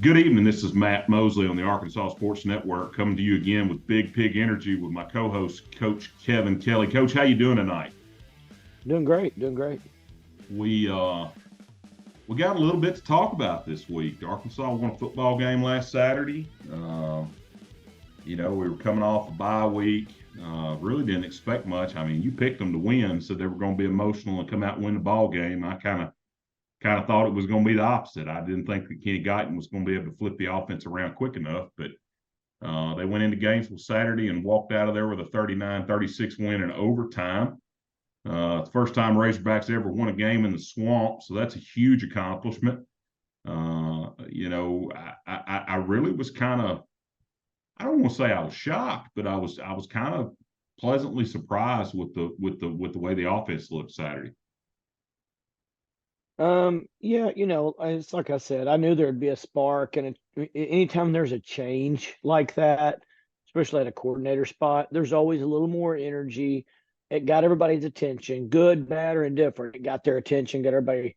Good evening. This is Matt Mosley on the Arkansas Sports Network, coming to you again with Big Pig Energy with my co-host, Coach Kevin Kelly. Coach, how you doing tonight? Doing great, doing great. We got a little bit to talk about this week. Arkansas won a football game last Saturday. We were coming off a bye week. Really didn't expect much. I mean, you picked them to win, so they were going to be emotional and come out and win the ball game. I kind of thought it was going to be the opposite. I didn't think that Kenny Guyton was going to be able to flip the offense around quick enough, but they went into Gainesville Saturday and walked out of there with a 39-36 win in overtime. First time Razorbacks ever won a game in the swamp, so that's a huge accomplishment. I really was kind of, I don't want to say I was shocked, but I was kind of pleasantly surprised with the way the offense looked Saturday. Yeah, it's like I said, I knew there'd be a spark, and anytime there's a change like that, especially at a coordinator spot, there's always a little more energy. It got everybody's attention, good, bad, or indifferent. It got their attention, got everybody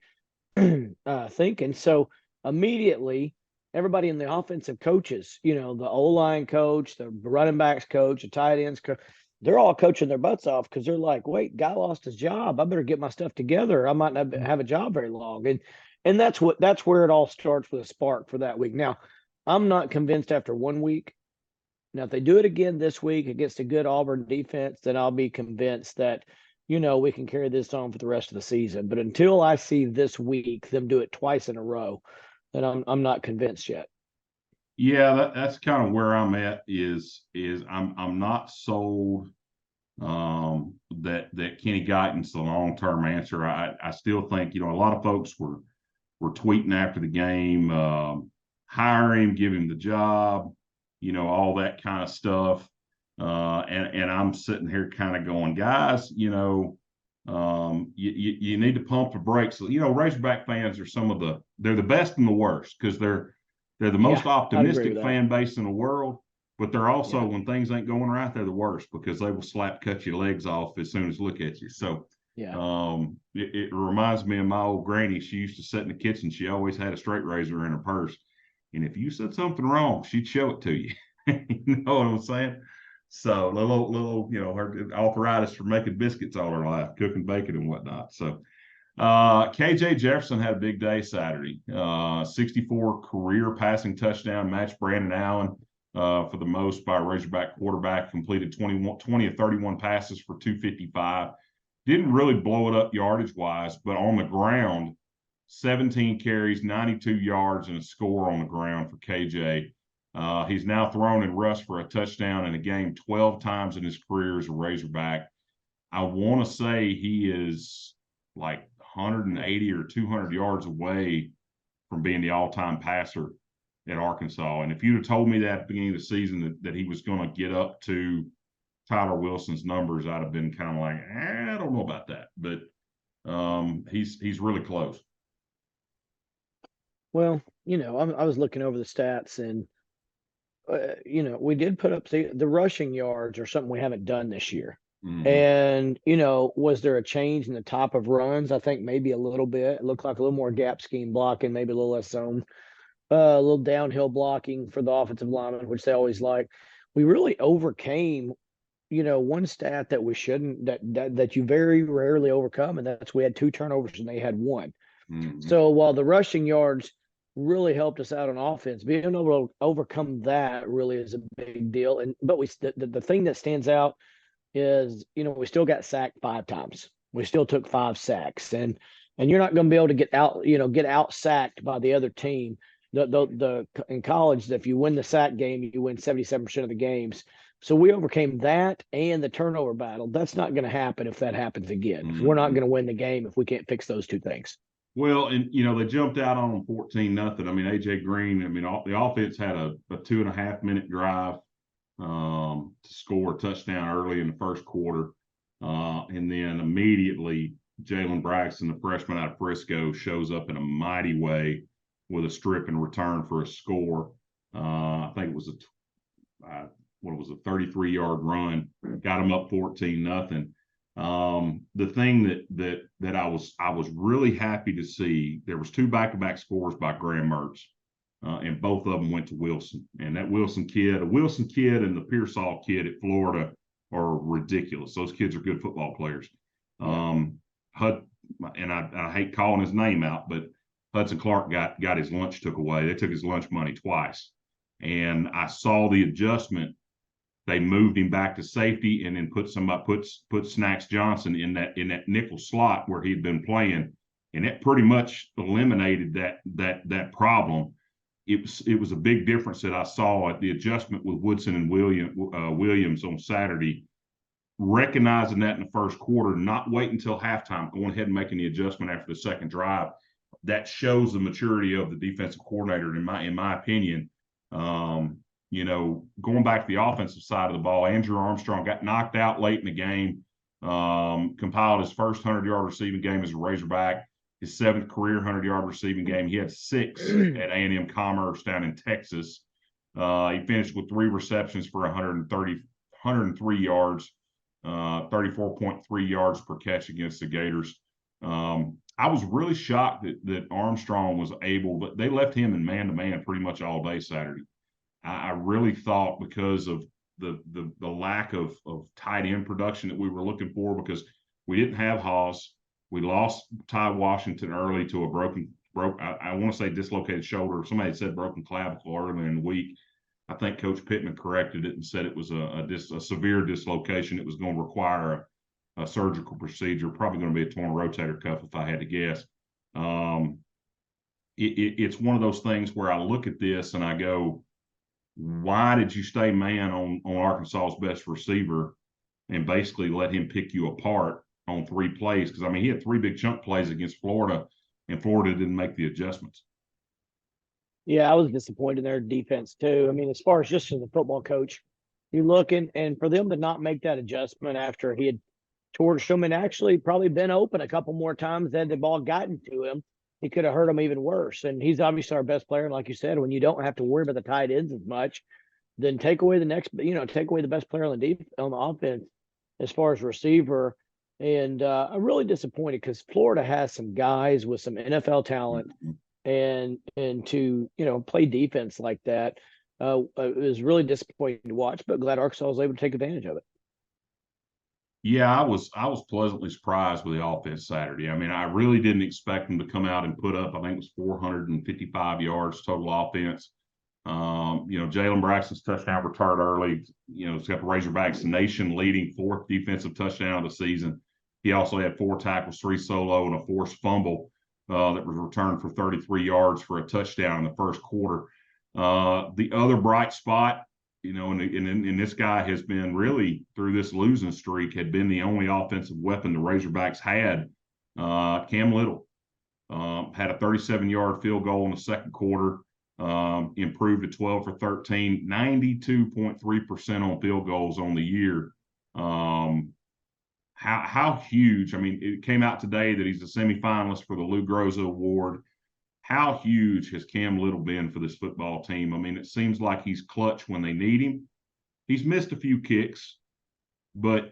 thinking. So immediately, everybody in the offensive coaches, the O-line coach, the running backs coach, the tight ends coach, they're all coaching their butts off because they're like, wait, guy lost his job. I better get my stuff together. I might not have a job very long. And that's where it all starts with a spark for that week. Now, I'm not convinced after 1 week. Now, if they do it again this week against a good Auburn defense, then I'll be convinced that, we can carry this on for the rest of the season. But until I see this week them do it twice in a row, then I'm not convinced yet. Yeah, that's kind of where I'm at. Is I'm not sold that Kenny Guyton's the long term answer. I still think a lot of folks were tweeting after the game, hire him, give him the job, all that kind of stuff. And I'm sitting here kind of going, guys, you need to pump the brakes. Razorback fans are they're the best and the worst because they're the most optimistic fan base in the world, but they're also, when things ain't going right, they're the worst because they will cut your legs off as soon as look at you. So it reminds me of my old granny. She used to sit in the kitchen. She always had a straight razor in her purse. And if you said something wrong, she'd show it to you. You know what I'm saying? So little, her arthritis for making biscuits all her life, cooking bacon and whatnot. So KJ Jefferson had a big day Saturday. 64 career passing touchdown, matched Brandon Allen for the most by a Razorback quarterback, completed 20 of 31 passes for 255. Didn't really blow it up yardage-wise, but on the ground, 17 carries, 92 yards, and a score on the ground for KJ. He's now thrown and rushed for a touchdown in a game 12 times in his career as a Razorback. I want to say he is like 180 or 200 yards away from being the all-time passer at Arkansas. And if you'd have told me that at the beginning of the season that he was going to get up to Tyler Wilson's numbers, I'd have been kind of like, I don't know about that. But he's really close. Well, I was looking over the stats, and we did put up the rushing yards or something we haven't done this year. Mm-hmm. And, was there a change in the top of runs? I think maybe a little bit. It looked like a little more gap scheme blocking, maybe a little less zone, a little downhill blocking for the offensive linemen, which they always like. We really overcame, one stat that we shouldn't, that you very rarely overcome, and that's we had 2 turnovers and they had 1. Mm-hmm. So while the rushing yards really helped us out on offense, being able to overcome that really is a big deal. But the thing that stands out is, we still got sacked 5 times. We still took 5 sacks, and you're not going to be able to get out sacked by the other team. In college, if you win the sack game, you win 77% of the games. So we overcame that and the turnover battle. That's not going to happen if that happens again. Mm-hmm. We're not going to win the game if we can't fix those 2 things. Well, and they jumped out on them 14-0. I mean, AJ Green. The offense had a 2.5-minute drive to score a touchdown early in the first quarter, and then immediately Jalen Braxton, the freshman out of Frisco, shows up in a mighty way with a strip and return for a score. I think it was a 33-yard run, got him up 14-0. The thing that I was really happy to see, there was 2 back-to-back scores by Graham Mertz. and both of them went to Wilson. And that Wilson kid and the Pearsall kid at Florida are ridiculous. Those kids are good football players. And I hate calling his name out, but Hudson Clark got his lunch took away. They took his lunch money twice. And I saw the adjustment. They moved him back to safety and then put Snacks Johnson in that nickel slot where he'd been playing. And that pretty much eliminated that problem. It was a big difference that I saw at the adjustment with Woodson and Williams on Saturday. Recognizing that in the first quarter, not waiting until halftime, going ahead and making the adjustment after the second drive. That shows the maturity of the defensive coordinator, in my opinion. Going back to the offensive side of the ball, Andrew Armstrong got knocked out late in the game, compiled his first 100-yard receiving game as a Razorback, his 7th career 100-yard receiving game. He had 6 at A&M Commerce down in Texas. He finished with 3 receptions for 103 yards, 34.3 yards per catch against the Gators. I was really shocked that Armstrong was able, but they left him in man-to-man pretty much all day Saturday. I really thought because of the lack of tight end production that we were looking for, because we didn't have Haas. We lost Ty Washington early to I want to say dislocated shoulder. Somebody said broken clavicle earlier in the week. I think Coach Pittman corrected it and said it was a severe dislocation. It was going to require a surgical procedure, probably going to be a torn rotator cuff if I had to guess. It's one of those things where I look at this and I go, why did you stay man on Arkansas's best receiver and basically let him pick you apart on 3 plays? Because, I mean, he had 3 big chunk plays against Florida, and Florida didn't make the adjustments. Yeah, I was disappointed in their defense too. I mean, as far as just as a football coach, you look and for them to not make that adjustment after he had torched them and actually probably been open a couple more times than the ball gotten to him, he could have hurt him even worse. And he's obviously our best player. And like you said, when you don't have to worry about the tight ends as much, then take away the best player on the offense as far as receiver. And I'm really disappointed because Florida has some guys with some NFL talent. Mm-hmm. And to play defense like that it was really disappointing to watch, but glad Arkansas was able to take advantage of it. Yeah, I was pleasantly surprised with the offense Saturday. I mean, I really didn't expect them to come out and put up, I think it was 455 yards total offense. Jalen Braxton's touchdown returned early. It's got the Razorbacks the nation leading 4th defensive touchdown of the season. He also had 4 tackles, 3 solo, and a forced fumble that was returned for 33 yards for a touchdown in the first quarter. The other bright spot, and this guy has been really, through this losing streak, had been the only offensive weapon the Razorbacks had. Cam Little had a 37-yard field goal in the second quarter, improved to 12 for 13, 92.3% on field goals on the year. How huge, I mean, it came out today that he's a semifinalist for the Lou Groza Award. How huge has Cam Little been for this football team? I mean, it seems like he's clutch when they need him. He's missed a few kicks, but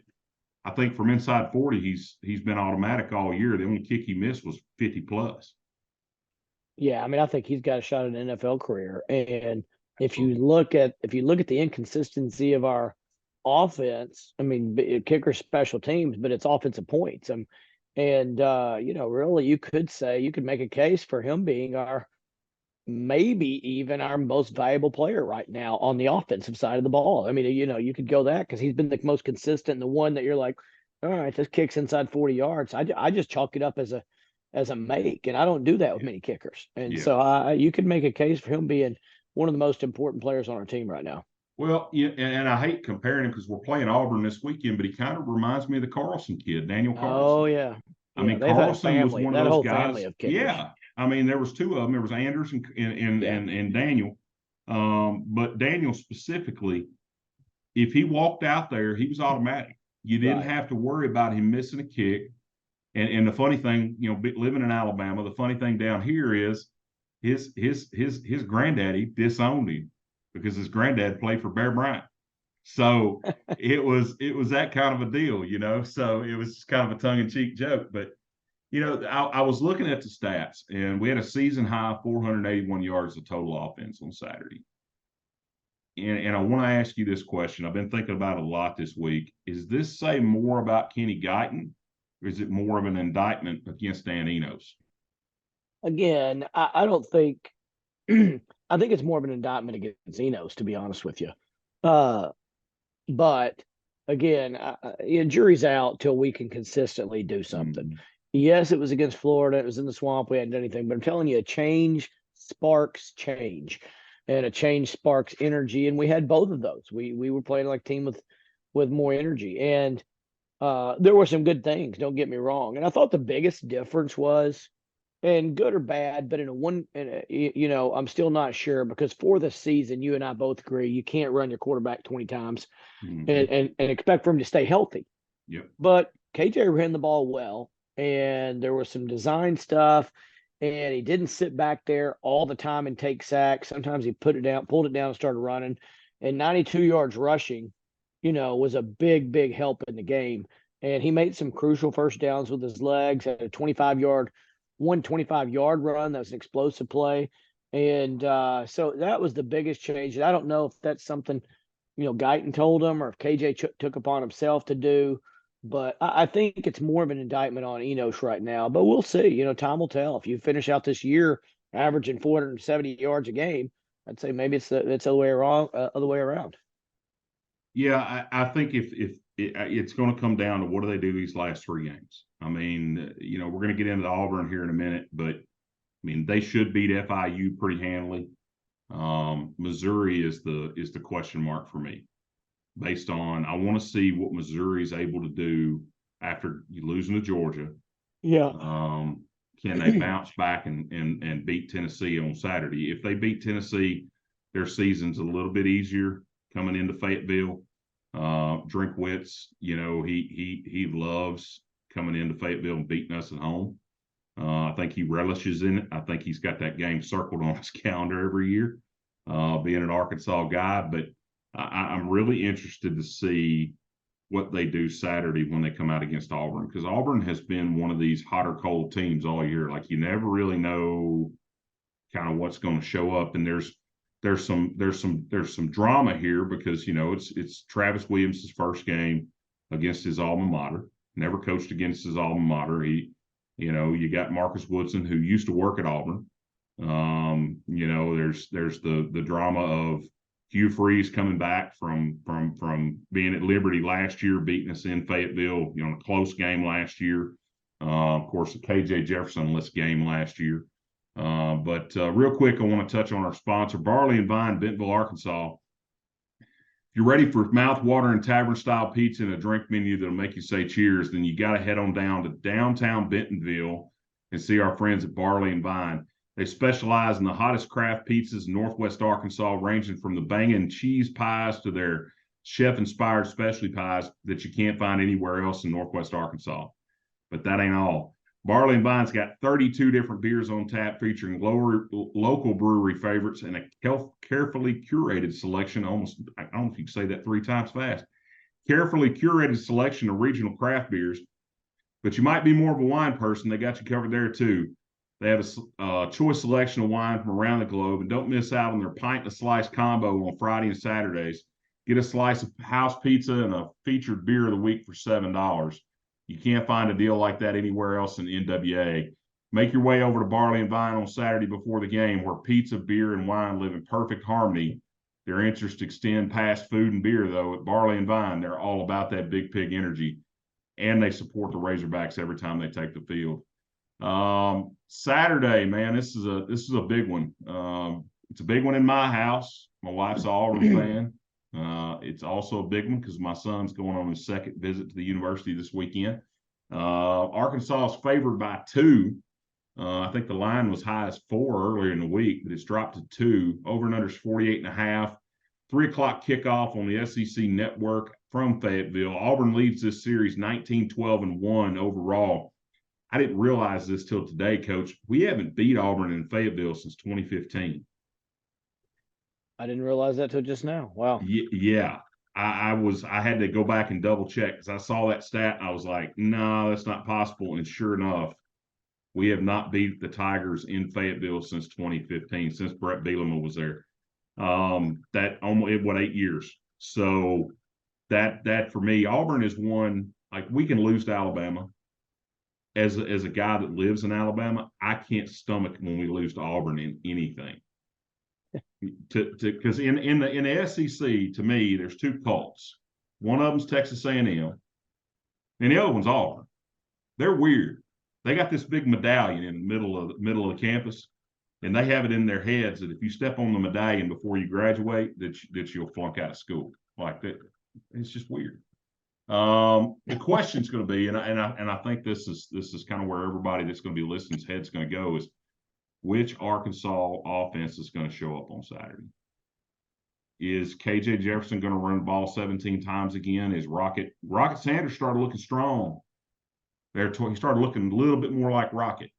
I think from inside 40, he's been automatic all year. The only kick he missed was 50 plus. Yeah, I mean, I think he's got a shot at an NFL career. And if you look at the inconsistency of our offense, I mean, kicker special teams, but it's offensive points. Really you could make a case for him being maybe even our most valuable player right now on the offensive side of the ball. I mean, you could go that because he's been the most consistent, the one that you're like, all right, this kicks inside 40 yards. I just chalk it up as a make, and I don't do that with many kickers. And so you could make a case for him being one of the most important players on our team right now. Well, yeah, and I hate comparing him because we're playing Auburn this weekend, but he kind of reminds me of the Carlson kid, Daniel Carlson. Oh, yeah. I mean, Carlson was one of those guys. Yeah. I mean, there was 2 of them. There was Anders and Daniel. But Daniel specifically, if he walked out there, he was automatic. You didn't have to worry about him missing a kick. And the funny thing, living in Alabama, the funny thing down here is his granddaddy disowned him because his granddad played for Bear Bryant. So it was that kind of a deal, So it was kind of a tongue-in-cheek joke. But I was looking at the stats, and we had a season high 481 yards of total offense on Saturday. And I want to ask you this question. I've been thinking about it a lot this week. Is this say more about Kenny Guyton, or is it more of an indictment against Dan Enos? Again, I don't think I think it's more of an indictment against Enos, to be honest with you. But again, jury's out till we can consistently do something. Mm-hmm. Yes, it was against Florida. It was in the swamp. We hadn't done anything, but I'm telling you, a change sparks change, and a change sparks energy. And we had both of those. We were playing like a team with more energy, and there were some good things. Don't get me wrong. And I thought the biggest difference was, and good or bad, but I'm still not sure, because for the season, you and I both agree you can't run your quarterback 20 times Mm-hmm. and expect for him to stay healthy. Yep. But KJ ran the ball well, and there was some design stuff, and he didn't sit back there all the time and take sacks. Sometimes he pulled it down, and started running. And 92 yards rushing, was a big, big help in the game. And he made some crucial first downs with his legs, had a 125-yard run. That was an explosive play. And so that was the biggest change. And I don't know if that's something, Guyton told him, or if KJ took upon himself to do. But I think it's more of an indictment on Enos right now. But we'll see. Time will tell. If you finish out this year averaging 470 yards a game, I'd say maybe it's the other way around. Yeah, I think if it's going to come down to what do they do these last three games. I mean, we're going to get into Auburn here in a minute, but I mean they should beat FIU pretty handily. Missouri is the question mark for me, based on I want to see what Missouri is able to do after you losing to Georgia. Yeah. Can they bounce back and beat Tennessee on Saturday? If they beat Tennessee, their season's a little bit easier coming into Fayetteville. Drinkwitz, he loves coming into Fayetteville and beating us at home. I think he relishes in it. I think he's got that game circled on his calendar every year, being an Arkansas guy. But I'm really interested to see what they do Saturday when they come out against Auburn, because Auburn has been one of these hot or cold teams all year. Like, you never really know kind of what's going to show up, and there's some drama here because it's Travis Williams' first game against his alma mater. Never coached against his alma mater. You got Marcus Woodson, who used to work at Auburn. There's the drama of Hugh Freeze coming back from being at Liberty last year, beating us in Fayetteville, a close game last year. Of course, the KJ Jefferson-less game last year. But real quick, I want to touch on our sponsor, Barley and Vine, Bentonville, Arkansas. If you're ready for mouth-watering tavern-style pizza and a drink menu that'll make you say cheers, then you got to head on down to downtown Bentonville and see our friends at Barley and Vine. They specialize in the hottest craft pizzas in Northwest Arkansas, ranging from the banging cheese pies to their chef-inspired specialty pies that you can't find anywhere else in Northwest Arkansas. But that ain't all. Barley and Vine's got 32 different beers on tap, featuring local brewery favorites and a carefully curated selection. I don't know if you can say that 3 times fast. Carefully curated selection of regional craft beers. But you might be more of a wine person. They got you covered there too. They have a choice selection of wine from around the globe, and don't miss out on their pint and a slice combo on Friday and Saturdays. Get a slice of house pizza and a featured beer of the week for $7. You can't find a deal like that anywhere else in NWA. Make your way over to Barley and Vine on Saturday before the game, where pizza, beer, and wine live in perfect harmony. Their interests extend past food and beer, though. At Barley and Vine, they're all about that big pig energy, and they support the Razorbacks every time they take the field. Saturday, man, this is a big one. It's a big one in my house. My wife's an Auburn fan. It's also a big one because my son's going on his second visit to the university this weekend. Arkansas is favored by 2. I think the line was high as 4 earlier in the week, but it's dropped to 2. Over and under is 48.5. 3:00 kickoff on the SEC network from Fayetteville. Auburn leads this series 19-12-1 overall. I didn't realize this till today, Coach. We haven't beat Auburn in Fayetteville since 2015. I didn't realize that till just now. Wow. Yeah. I had to go back and double check because I saw that stat and I was like, no, that's not possible. And sure enough, We have not beat the Tigers in Fayetteville since 2015, since Brett Bielema was there. That almost what 8 years. So that for me, Auburn is one, like, we can lose to Alabama. As a guy that lives in Alabama, I can't stomach when we lose to Auburn in anything. Because in the SEC, to me, there's two cults. One of them's Texas A&M, and the other one's Auburn. They're weird. They got this big medallion in the middle of the campus, and they have it in their heads that if you step on the medallion before you graduate, that you'll flunk out of school. Like that, it's just weird. The question's going to be, and I think this is kind of where everybody that's going to be listening's head's going to go, is which Arkansas offense is going to show up on Saturday? Is KJ Jefferson going to run the ball 17 times again? Is Rocket Sanders started looking strong? He started looking a little bit more like Rocket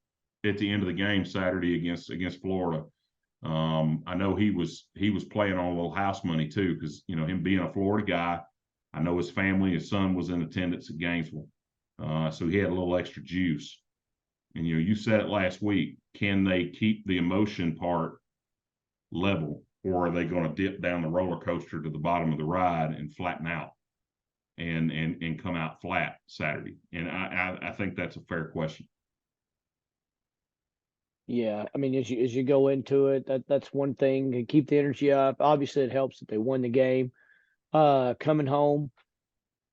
at the end of the game Saturday against Florida. I know he was playing on a little house money too, because him being a Florida guy, I know his family, his son was in attendance at Gainesville, so he had a little extra juice. And you said it last week. Can they keep the emotion part level, or are they going to dip down the roller coaster to the bottom of the ride and flatten out and come out flat Saturday? And I think that's a fair question. Yeah, I mean, as you go into it, that's one thing. And keep the energy up. Obviously, it helps that they won the game. Coming home,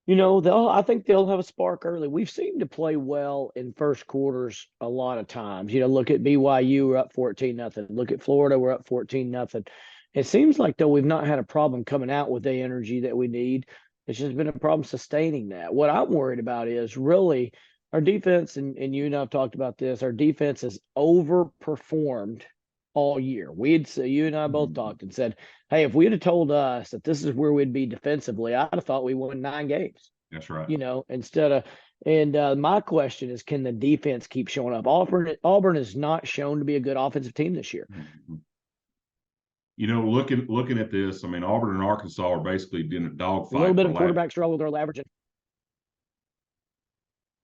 I think they'll have a spark early. We've seemed to play well in first quarters a lot of times. Look at BYU, we're up 14-0. Look at Florida, we're up 14-0. It seems like, though, we've not had a problem coming out with the energy that we need. It's just been a problem sustaining that. What I'm worried about is really our defense, and you and I have talked about this, our defense has overperformed all year. You and I both talked and said, hey, if we'd have told us that this is where we'd be defensively, I'd have thought we won 9 games. That's right. Instead of, and my question is, can the defense keep showing up? Auburn has not shown to be a good offensive team this year. Mm-hmm. Looking at this, I mean, Auburn and Arkansas are basically doing a dogfight. A little bit of quarterback struggle. They're averaging.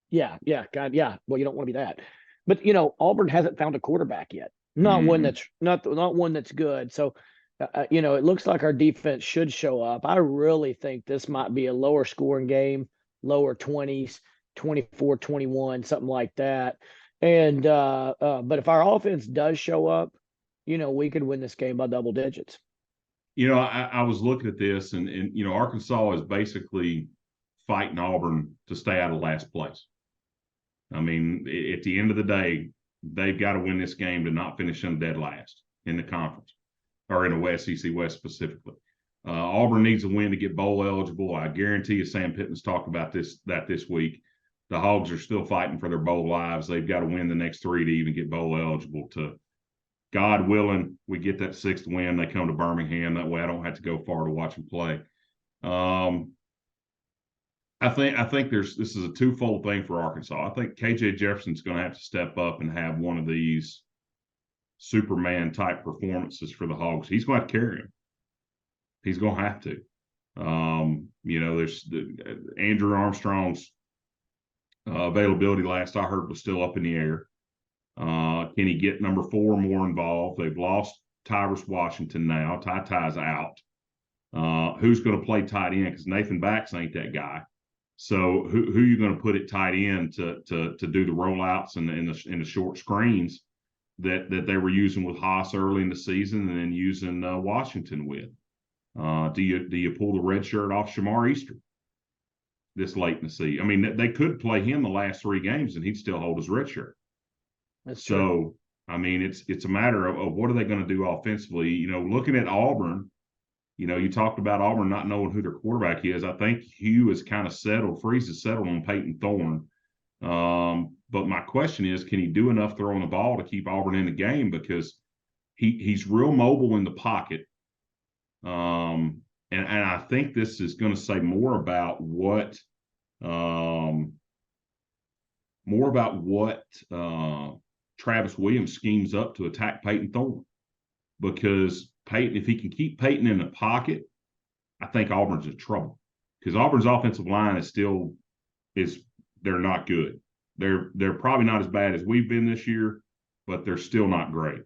Yeah. Well, you don't want to be that, but Auburn hasn't found a quarterback yet. Not one that's not one that's good. So, it looks like our defense should show up. I really think this might be a lower scoring game, lower 20s, 24-21, something like that. And but if our offense does show up, we could win this game by double digits. I was looking at this, and Arkansas is basically fighting Auburn to stay out of last place. I mean, at the end of the day, they've got to win this game to not finish in dead last in the conference, or in the SEC West specifically. Auburn needs a win to get bowl eligible. I guarantee you, Sam Pittman's talked about this week. The Hogs are still fighting for their bowl lives. They've got to win the next 3 to even get bowl eligible. To God willing, we get that 6th win. They come to Birmingham. That way, I don't have to go far to watch them play. I think this is a twofold thing for Arkansas. I think KJ Jefferson's going to have to step up and have one of these Superman type performances for the Hogs. He's going to have to carry him. He's going to have to. There's Andrew Armstrong's availability last I heard was still up in the air. Can he get number 4 more involved? They've lost Tyrus Washington now. Ty's out. Who's going to play tight end? Because Nathan Bax ain't that guy. So who are you going to put at tight end to do the rollouts and the short screens that they were using with Haas early in the season and then using Washington with? Do you pull the red shirt off Shamar Easter this late in the season? I mean, they could play him the last 3 games and he'd still hold his red shirt. That's true. So, I mean, it's a matter of what are they going to do offensively? Looking at Auburn, you talked about Auburn not knowing who their quarterback is. I think Hugh is kind of settled. Freeze is settled on Peyton Thorne. But my question is, can he do enough throwing the ball to keep Auburn in the game? Because he's real mobile in the pocket. And I think this is going to say more about what Travis Williams schemes up to attack Peyton Thorne. Because Peyton, if he can keep Peyton in the pocket, I think Auburn's in trouble. Because Auburn's offensive line they're not good. They're probably not as bad as we've been this year, but they're still not great.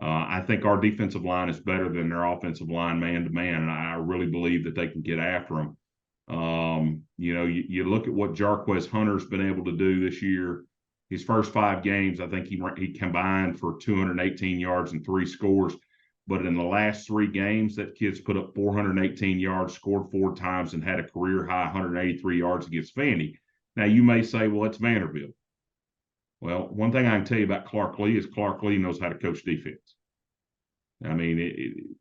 I think our defensive line is better than their offensive line man to man, and I really believe that they can get after them. You look at what Jarquez Hunter's been able to do this year. His first 5 games, I think he combined for 218 yards and 3 scores. But in the last 3 games, that kid's put up 418 yards, scored 4 times, and had a career high 183 yards against Vandy. Now, you may say, well, it's Vanderbilt. Well, one thing I can tell you about Clark Lee is Clark Lee knows how to coach defense. I mean,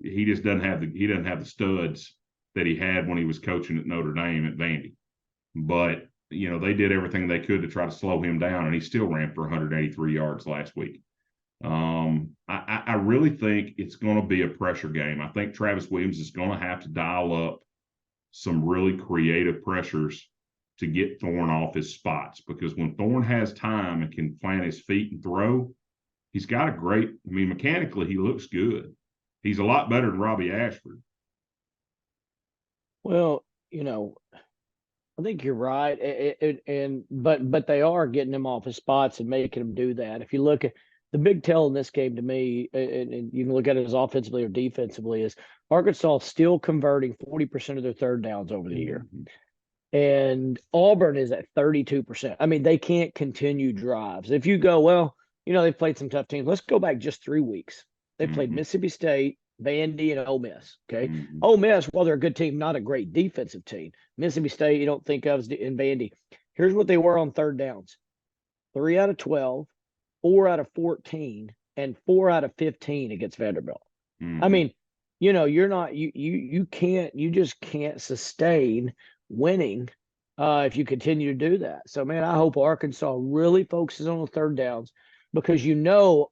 he just doesn't have the studs that he had when he was coaching at Notre Dame at Vandy. But they did everything they could to try to slow him down, and he still ran for 183 yards last week. I really think it's going to be a pressure game. I think Travis Williams is going to have to dial up some really creative pressures to get Thorne off his spots, because when Thorne has time and can plant his feet and throw, he's got mechanically he looks good. He's a lot better than Robbie Ashford. Well, I think you're right, but they are getting him off his spots and making him do that. If you look at the big tell in this game to me, and you can look at it as offensively or defensively, is Arkansas still converting 40% of their third downs over the year. And Auburn is at 32%. I mean, they can't continue drives. If you go, well, they've played some tough teams. Let's go back just 3 weeks. They played Mississippi State, Vandy, and Ole Miss. Okay. Ole Miss, while they're a good team, not a great defensive team. Mississippi State, you don't think of as in Vandy. Here's what they were on third downs: 3 out of 12, 4 out of 14, and 4 out of 15 against Vanderbilt. I mean, you just can't sustain winning if you continue to do that. So, man, I hope Arkansas really focuses on the third downs, because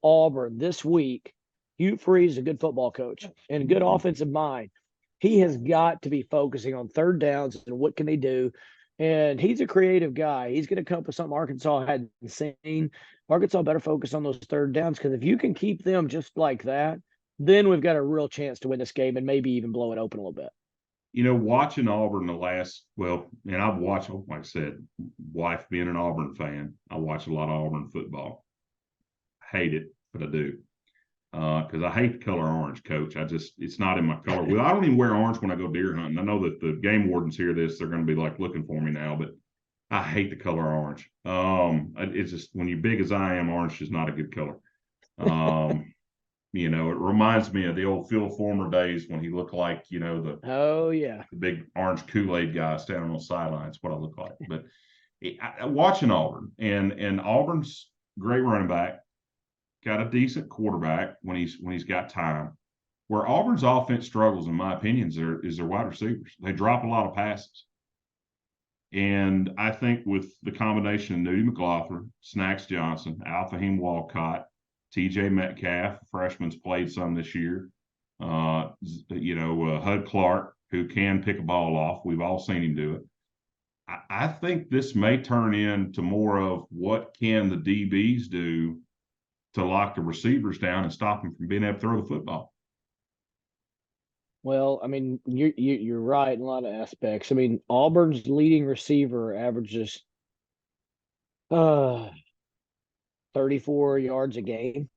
Auburn this week, Hugh Freeze is a good football coach and a good offensive mind. He has got to be focusing on third downs and what can they do. And he's a creative guy. He's going to come up with something Arkansas hadn't seen. Arkansas better focus on those third downs, because if you can keep them just like that, then we've got a real chance to win this game and maybe even blow it open a little bit. Watching Auburn and I've watched, like I said, wife being an Auburn fan, I watch a lot of Auburn football. Hate it, but I do. Because I hate the color orange, Coach. It's not in my color. Well, I don't even wear orange when I go deer hunting. I know that the game wardens hear this, they're going to be like looking for me now, but I hate the color orange. It's just, when you're big as I am, orange is not a good color. It reminds me of the old Phil Former days when he looked like, the big orange Kool-Aid guy standing on the sidelines, what I look like. But watching Auburn, and Auburn's great running back, got a decent quarterback when he's got time. Where Auburn's offense struggles, in my opinion, is their wide receivers. They drop a lot of passes. And I think with the combination of Nudie McLaughlin, Snacks Johnson, Al-Fahim Walcott, T.J. Metcalf, freshman's played some this year. Hud Clark, who can pick a ball off. We've all seen him do it. I think this may turn into more of what can the DBs do to lock the receivers down and stop them from being able to throw the football. Well, I mean, you're right in a lot of aspects. I mean, Auburn's leading receiver averages 34 yards a game.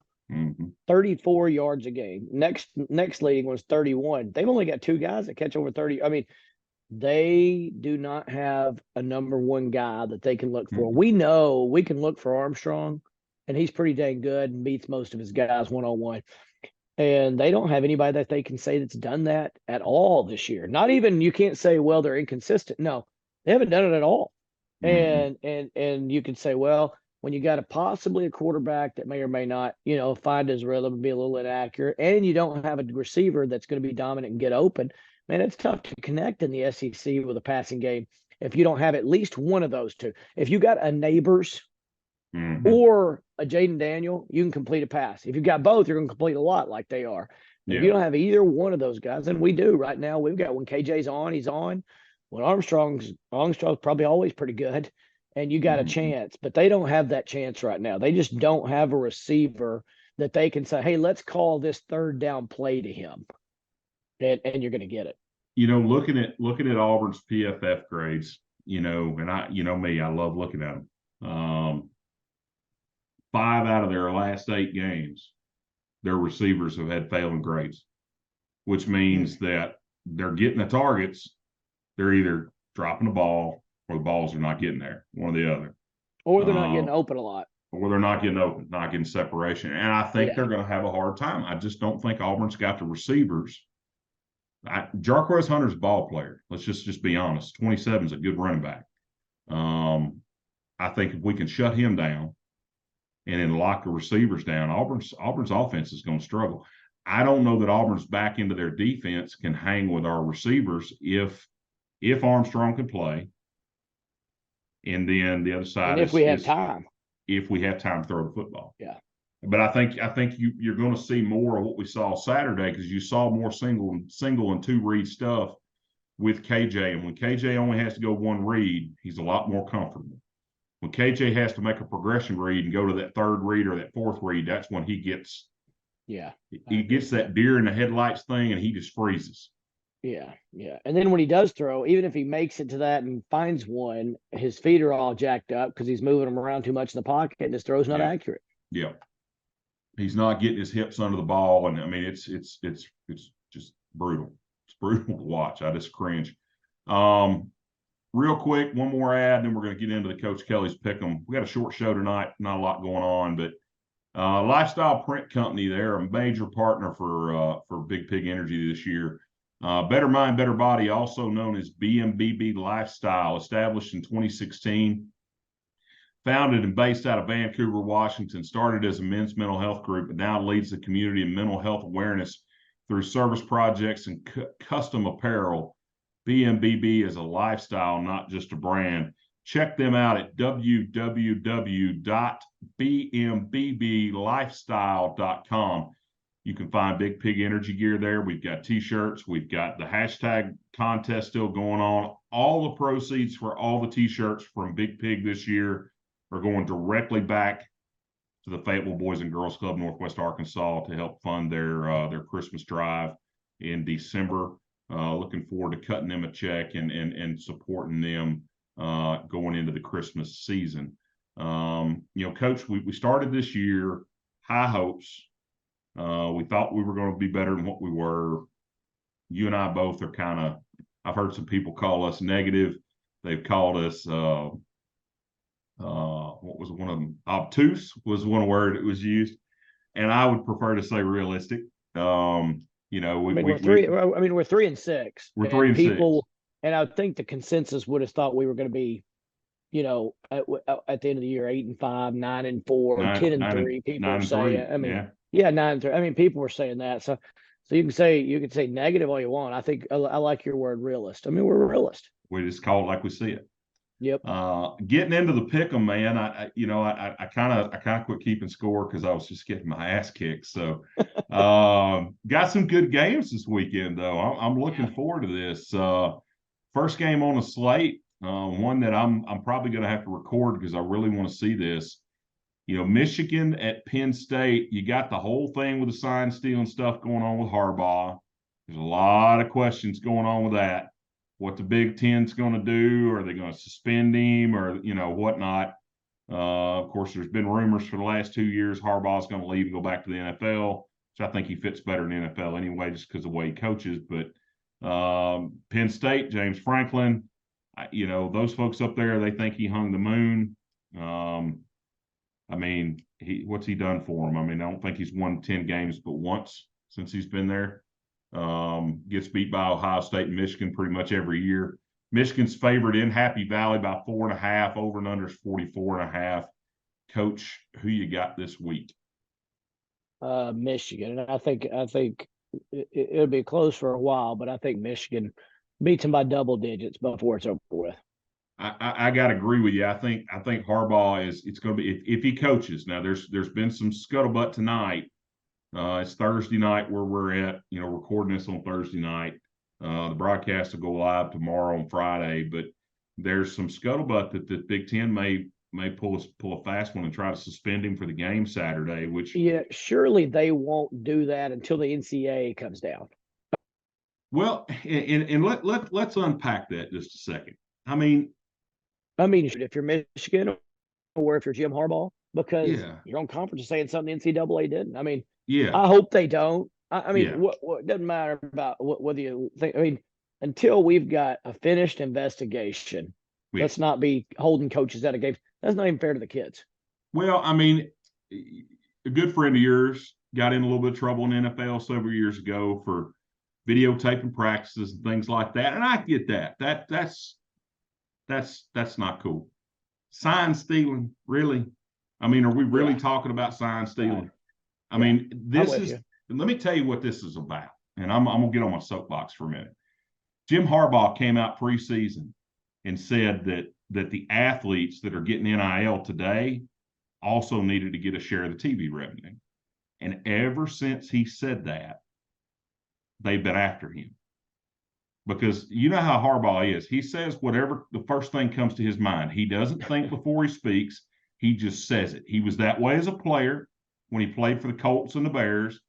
34 yards a game. Next leading was 31. They've only got 2 guys that catch over 30. I mean, they do not have a number one guy that they can look for. We know we can look for Armstrong, and he's pretty dang good and beats most of his guys one-on-one. And they don't have anybody that they can say that's done that at all this year. Not even, you can't say, well, they're inconsistent. No, they haven't done it at all. And you can say, well, when you got possibly a quarterback that may or may not, find his rhythm and be a little inaccurate, and you don't have a receiver that's going to be dominant and get open, man, it's tough to connect in the SEC with a passing game if you don't have at least one of those two. If you got a Neighbors or a Jaden Daniel, you can complete a pass. If you've got both, you're going to complete a lot like they are. If you don't have either one of those guys, and we do right now, we've got, when KJ's on, he's on. When Armstrong's probably always pretty good, and you got a chance. But they don't have that chance right now. They just don't have a receiver that they can say, hey, let's call this third down play to him, and you're going to get it. Looking at Auburn's PFF grades, and I love looking at them. Um, 5 out of their last 8 games, their receivers have had failing grades, which means that they're getting the targets. They're either dropping the ball or the balls are not getting there, one or the other. Or they're not getting open a lot. Or they're not getting open, not getting separation. And I think they're going to have a hard time. I just don't think Auburn's got the receivers. Jarquez Hunter's a ball player. Let's just be honest. 27 is a good running back. I think if we can shut him down and then lock the receivers down, Auburn's offense is going to struggle. I don't know that Auburn's back into their defense can hang with our receivers if Armstrong can play. And then the other side if we have time. If we have time to throw the football. Yeah. But I think you're going to see more of what we saw Saturday, because you saw more single and 2 read stuff with KJ. And when KJ only has to go 1 read, he's a lot more comfortable. When KJ has to make a progression read and go to that 3rd read or that 4th read, that's when he gets that deer in the headlights thing, and he just freezes. Yeah. And then when he does throw, even if he makes it to that and finds one, his feet are all jacked up because he's moving them around too much in the pocket, and his throw's not accurate. Yeah. He's not getting his hips under the ball, and I mean it's just brutal. It's brutal to watch. I just cringe. Real quick, one more ad, and then we're going to get into the Coach Kelly's pick'em. We got a short show tonight, not a lot going on, but Lifestyle Print Company, they're a major partner for Big Pig Energy this year. Better Mind, Better Body, also known as BMBB Lifestyle, established in 2016. Founded and based out of Vancouver, Washington, started as a men's mental health group, but now leads the community in mental health awareness through service projects and custom apparel. BMBB is a lifestyle, not just a brand. Check them out at www.bmbblifestyle.com. You can find Big Pig Energy gear there. We've got T-shirts. We've got the hashtag contest still going on. All the proceeds for all the T-shirts from Big Pig this year are going directly back to the Fayetteville Boys and Girls Club, Northwest Arkansas, to help fund their Christmas drive in December. Looking forward to cutting them a check and supporting them going into the Christmas season. Coach, we started this year high hopes. We thought we were going to be better than what we were. You and I both are kind of, I've heard some people call us negative. They've called us, what was one of them? Obtuse was one word that was used. And I would prefer to say realistic. We're 3-6. We're 3-6. And I think the consensus would have thought we were going to be, at the end of the year, 8-5, 9-4, 10-3. People are saying, 9-3. People were saying that. So you can say negative all you want. I think I like your word realist. We're a realist. We just call it like we see it. Yep. Getting into the pick'em, man. I kind of quit keeping score because I was just getting my ass kicked. So, got some good games this weekend though. I'm looking forward to this. First game on the slate, one that I'm probably going to have to record because I really want to see this. Michigan at Penn State. You got the whole thing with the sign stealing stuff going on with Harbaugh. There's a lot of questions going on with that. What the Big Ten's going to do? Are they going to suspend him or, whatnot? Of course, there's been rumors for the last 2 years Harbaugh's going to leave and go back to the NFL, which I think he fits better in the NFL anyway, just because of the way he coaches. But Penn State, James Franklin, those folks up there, they think he hung the moon. What's he done for them? I don't think he's won 10 games but once since he's been there. Gets beat by Ohio State and Michigan pretty much every year. Michigan's favored in Happy Valley by 4.5. Over and under is 44.5. Coach, who you got this week? Michigan. And I think it'll be close for a while, but I think Michigan beats them by double digits before it's over with. I got to agree with you. I think Harbaugh it's going to be if he coaches. Now there's been some scuttlebutt tonight. It's Thursday night where we're at, recording this on Thursday night. The broadcast will go live tomorrow on Friday, but there's some scuttlebutt that the Big Ten may pull a fast one and try to suspend him for the game Saturday, which surely they won't do that until the NCAA comes down. Well, and let's unpack that just a second. If you're Michigan nowhere if you're Jim Harbaugh because Yeah. your own conference is saying something the NCAA didn't. I mean, Yeah. I hope they don't. I mean, Yeah. what doesn't matter about whether you think. I mean, until we've got a finished investigation, Yeah. let's not be holding coaches out of games. That's not even fair to the kids. Well, I mean, a good friend of yours got in a little bit of trouble in the NFL several years ago for videotaping practices and things like that. And I get that. That's not cool. Sign stealing, really? I mean, are we really Yeah, talking about sign right. stealing? I Yeah, mean, I'm this with is, you. let me tell you what this is about. And I'm going to get on my soapbox for a minute. Jim Harbaugh came out preseason and said that the athletes that are getting NIL today also needed to get a share of the TV revenue. And ever since he said that, they've been after him. Because you know how Harbaugh is. He says whatever the first thing comes to his mind. He doesn't think before he speaks. He just says it. He was that way as a player when he played for the Colts and the Bears.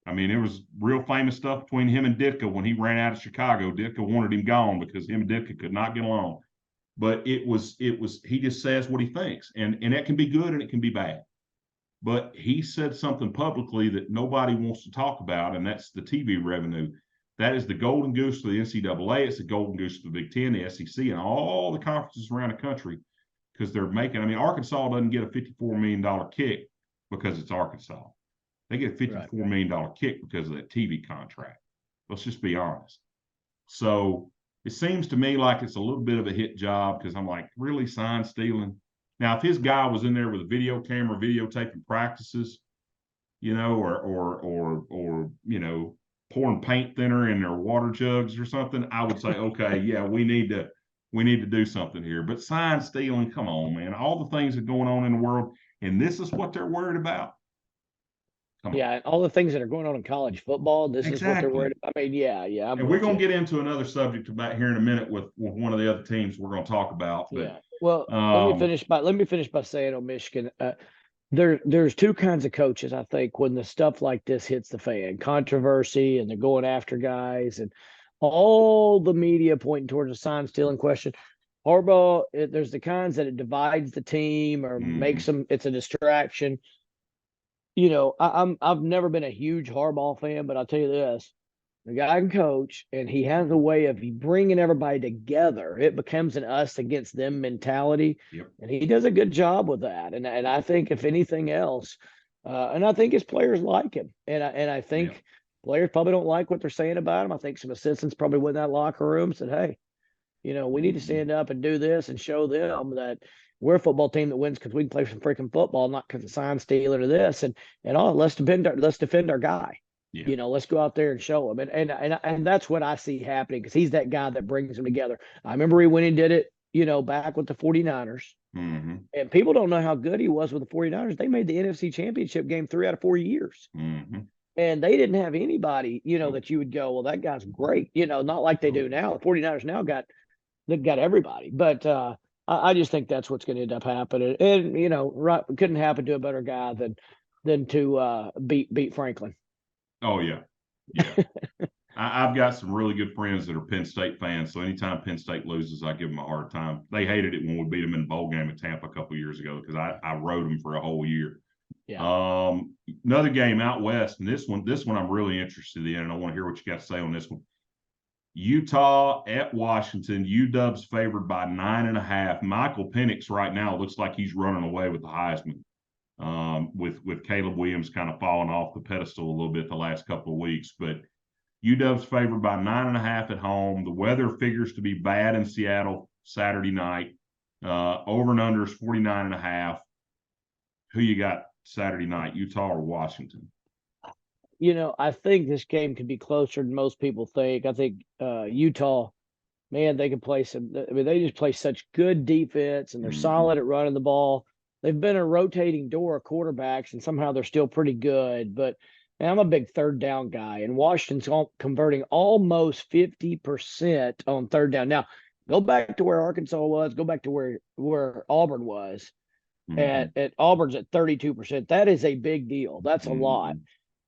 I mean, it was real famous stuff between him and Ditka when he ran out of Chicago. Ditka wanted him gone because him and Ditka could not get along. But it was he just says what he thinks. And that can be good and it can be bad. But he said something publicly that nobody wants to talk about, and that's the TV revenue. That is the golden goose for the NCAA. It's the golden goose for the Big Ten, the SEC, and all the conferences around the country because they're making. I mean, Arkansas doesn't get a $54 million kick because it's Arkansas. They get a $54 million kick because of that TV contract. Let's just be honest. So it seems to me like it's a little bit of a hit job because I'm like, really sign stealing? Now, if his guy was in there with a video camera videotaping practices, or pouring paint thinner in their water jugs or something, I would say, okay, yeah, we need to do something here. But sign stealing, come on, man. All the things that are going on in the world, and this is what they're worried about. Come on. Yeah, and all the things that are going on in college football, this is what they're Exactly. worried about. I mean, yeah, I'm And we're with going you. to get into another subject about here in a minute with one of the other teams we're going to talk about. But Yeah. Well, let me finish by saying on Michigan, there's two kinds of coaches, I think, when the stuff like this hits the fan, controversy, and they're going after guys, and all the media pointing towards a sign stealing question. Harbaugh, there's the kinds that it divides the team or makes them. It's a distraction. I've never been a huge Harbaugh fan, but I'll tell you this: the guy can coach, and he has a way of bringing everybody together. It becomes an us against them mentality, yep. and he does a good job with that. And I think if anything else, and I think his players like him, and I think Yep. players probably don't like what they're saying about him. I think some assistants probably went in that locker room and said, "Hey, we need to stand up and do this and show them that we're a football team that wins because we can play some freaking football, not because of sign stealing or this and all. Let's defend our guy. Yeah. Let's go out there and show him. And that's what I see happening because he's that guy that brings them together. I remember he went and did it, back with the 49ers. Mm-hmm. And people don't know how good he was with the 49ers. They made the NFC Championship game 3 out of 4 years. Mm-hmm. And they didn't have anybody, that you would go, well, that guy's great. Not like they do now. The 49ers now they've got everybody. But I just think that's what's going to end up happening. And right, couldn't happen to a better guy than to beat Franklin. Oh yeah, yeah. I've got some really good friends that are Penn State fans. So anytime Penn State loses, I give them a hard time. They hated it when we beat them in the bowl game at Tampa a couple of years ago because I rode them for a whole year. Yeah. Another game out west, and this one I'm really interested in, and I want to hear what you got to say on this one. Utah at Washington. UW's favored by 9.5. Michael Penix right now looks like he's running away with the Heisman. With Caleb Williams kind of falling off the pedestal a little bit the last couple of weeks, but UW's favored by 9.5 at home. The weather figures to be bad in Seattle Saturday night. Over and under is 49.5. Who you got Saturday night, Utah or Washington? I think this game could be closer than most people think. I think Utah, man, they can play some. I mean, they just play such good defense, and they're solid at running the ball. They've been a rotating door of quarterbacks, and somehow they're still pretty good. But man, I'm a big third down guy, and Washington's converting almost 50% on third down. Now, go back to where Arkansas was. Go back to where Auburn was. At Auburn's at 32%. That is a big deal. That's a lot.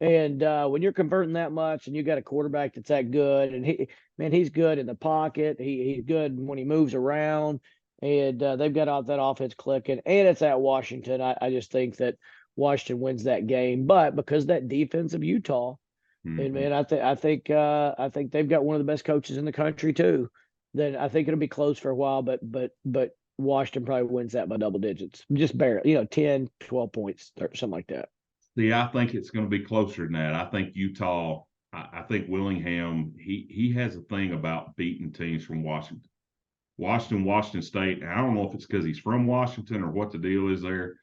And when you're converting that much, and you got a quarterback that's that good, and he's good in the pocket. He's good when he moves around. and they've got all that offense clicking, and it's at Washington. I just think that Washington wins that game, but because that defense of Utah, and man, I think they've got one of the best coaches in the country too. Then I think it'll be close for a while, but Washington probably wins that by double digits, just barely, 10, 12 points or something like that. See, I think it's going to be closer than that. I think Utah. I think Willingham. He has a thing about beating teams from Washington. Washington State. And I don't know if it's because he's from Washington or what the deal is there,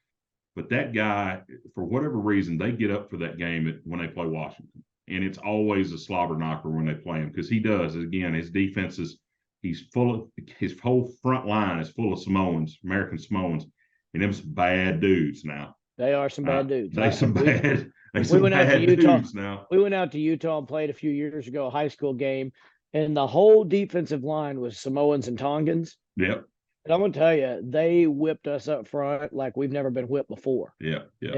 but that guy, for whatever reason, they get up for that game when they play Washington, and it's always a slobber knocker when they play him because he does. Again, his defense is he's full of his whole front line is full of Samoans, American Samoans, and them some bad dudes now. They are some bad dudes. They some bad. We went out to Utah. Now. We went out to Utah and played a few years ago, a high school game, and the whole defensive line was Samoans and Tongans. Yep. And I'm gonna tell you, they whipped us up front like we've never been whipped before. Yeah, yeah.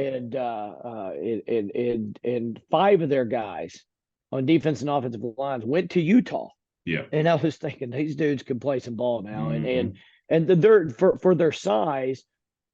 And five of their guys on defense and offensive lines went to Utah. Yeah. And I was thinking these dudes can play some ball now, and they're for their size.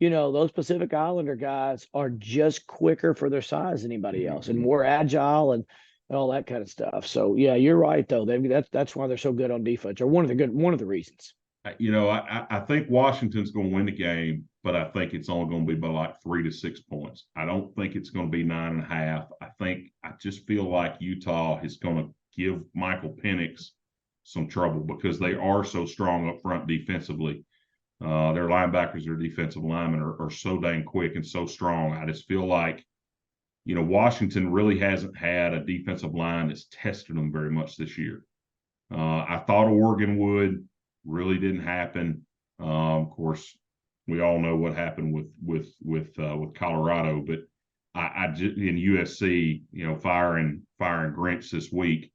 Those Pacific Islander guys are just quicker for their size than anybody else, and more agile and all that kind of stuff. So yeah, you're right though. That's why they're so good on defense, or one of the reasons. I think Washington's going to win the game, but I think it's only going to be by like 3 to 6 points. I don't think it's going to be 9.5. I just feel like Utah is going to give Michael Penix some trouble because they are so strong up front defensively. Their linebackers, their defensive linemen are so dang quick and so strong. I just feel like, Washington really hasn't had a defensive line that's tested them very much this year. I thought Oregon would, really didn't happen. Of course, we all know what happened with Colorado, but I just in USC, firing Grinch this week,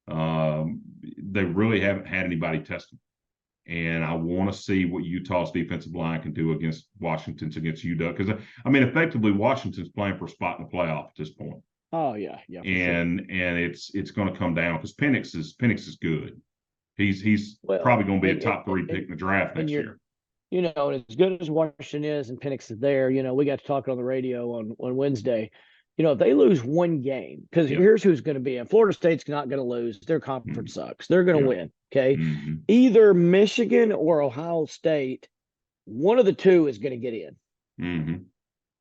they really haven't had anybody test them. And I want to see what Utah's defensive line can do against Washington's against UW. Because, effectively, Washington's playing for a spot in the playoff at this point. Oh, yeah. And it's going to come down because Penix is good. He's probably going to be a top 3 pick in the draft next year. As good as Washington is and Penix is there, we got to talk on the radio on Wednesday. If they lose one game, because here's who's going to be in. Florida State's not going to lose. Their conference sucks. They're going to win. Okay. Either Michigan or Ohio State, one of the two is going to get in.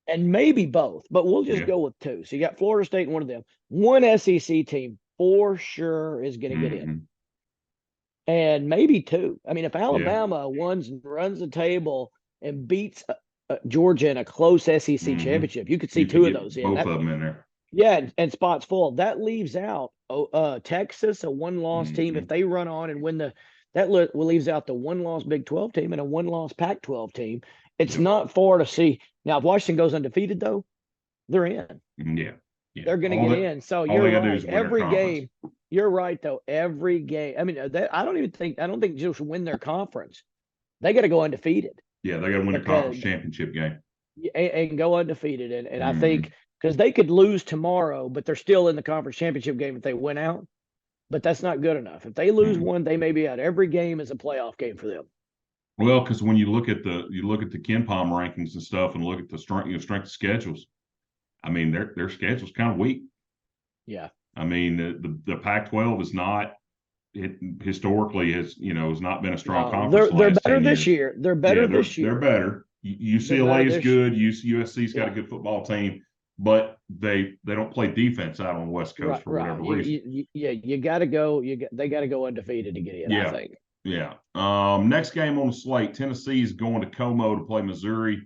And maybe both, but we'll just go with two. So you got Florida State and one of them. One SEC team for sure is going to get in. And maybe two. If Alabama runs the table and beats Georgia in a close SEC championship, you could see two of those in. Both of them in there. Yeah, and spots full. That leaves out Texas, a one-loss team. If they run on and win leaves out the one-loss Big 12 team and a one-loss Pac-12 team. It's not far to see. Now, if Washington goes undefeated, though, they're in. Yeah. They're going to get in. So you're right. Every game. You're right, though. Every game. I don't think just win their conference. They got to go undefeated. Yeah, they got to win a conference championship game and go undefeated. And I think because they could lose tomorrow, but they're still in the conference championship game if they win out. But that's not good enough. If they lose one, they may be out. Every game is a playoff game for them. Well, because when you look at the Ken Palm rankings and stuff, and look at the strength of schedules, their schedule's kind of weak. Yeah. The Pac-12 is not. It historically has not been a strong conference. They're better this year. They're better this year. They're better. UCLA is good. USC's got a good football team, but they don't play defense out on the West Coast for whatever reason. You got to go. They got to go undefeated to get in. I think. Yeah. Next game on the slate, Tennessee is going to Como to play Missouri.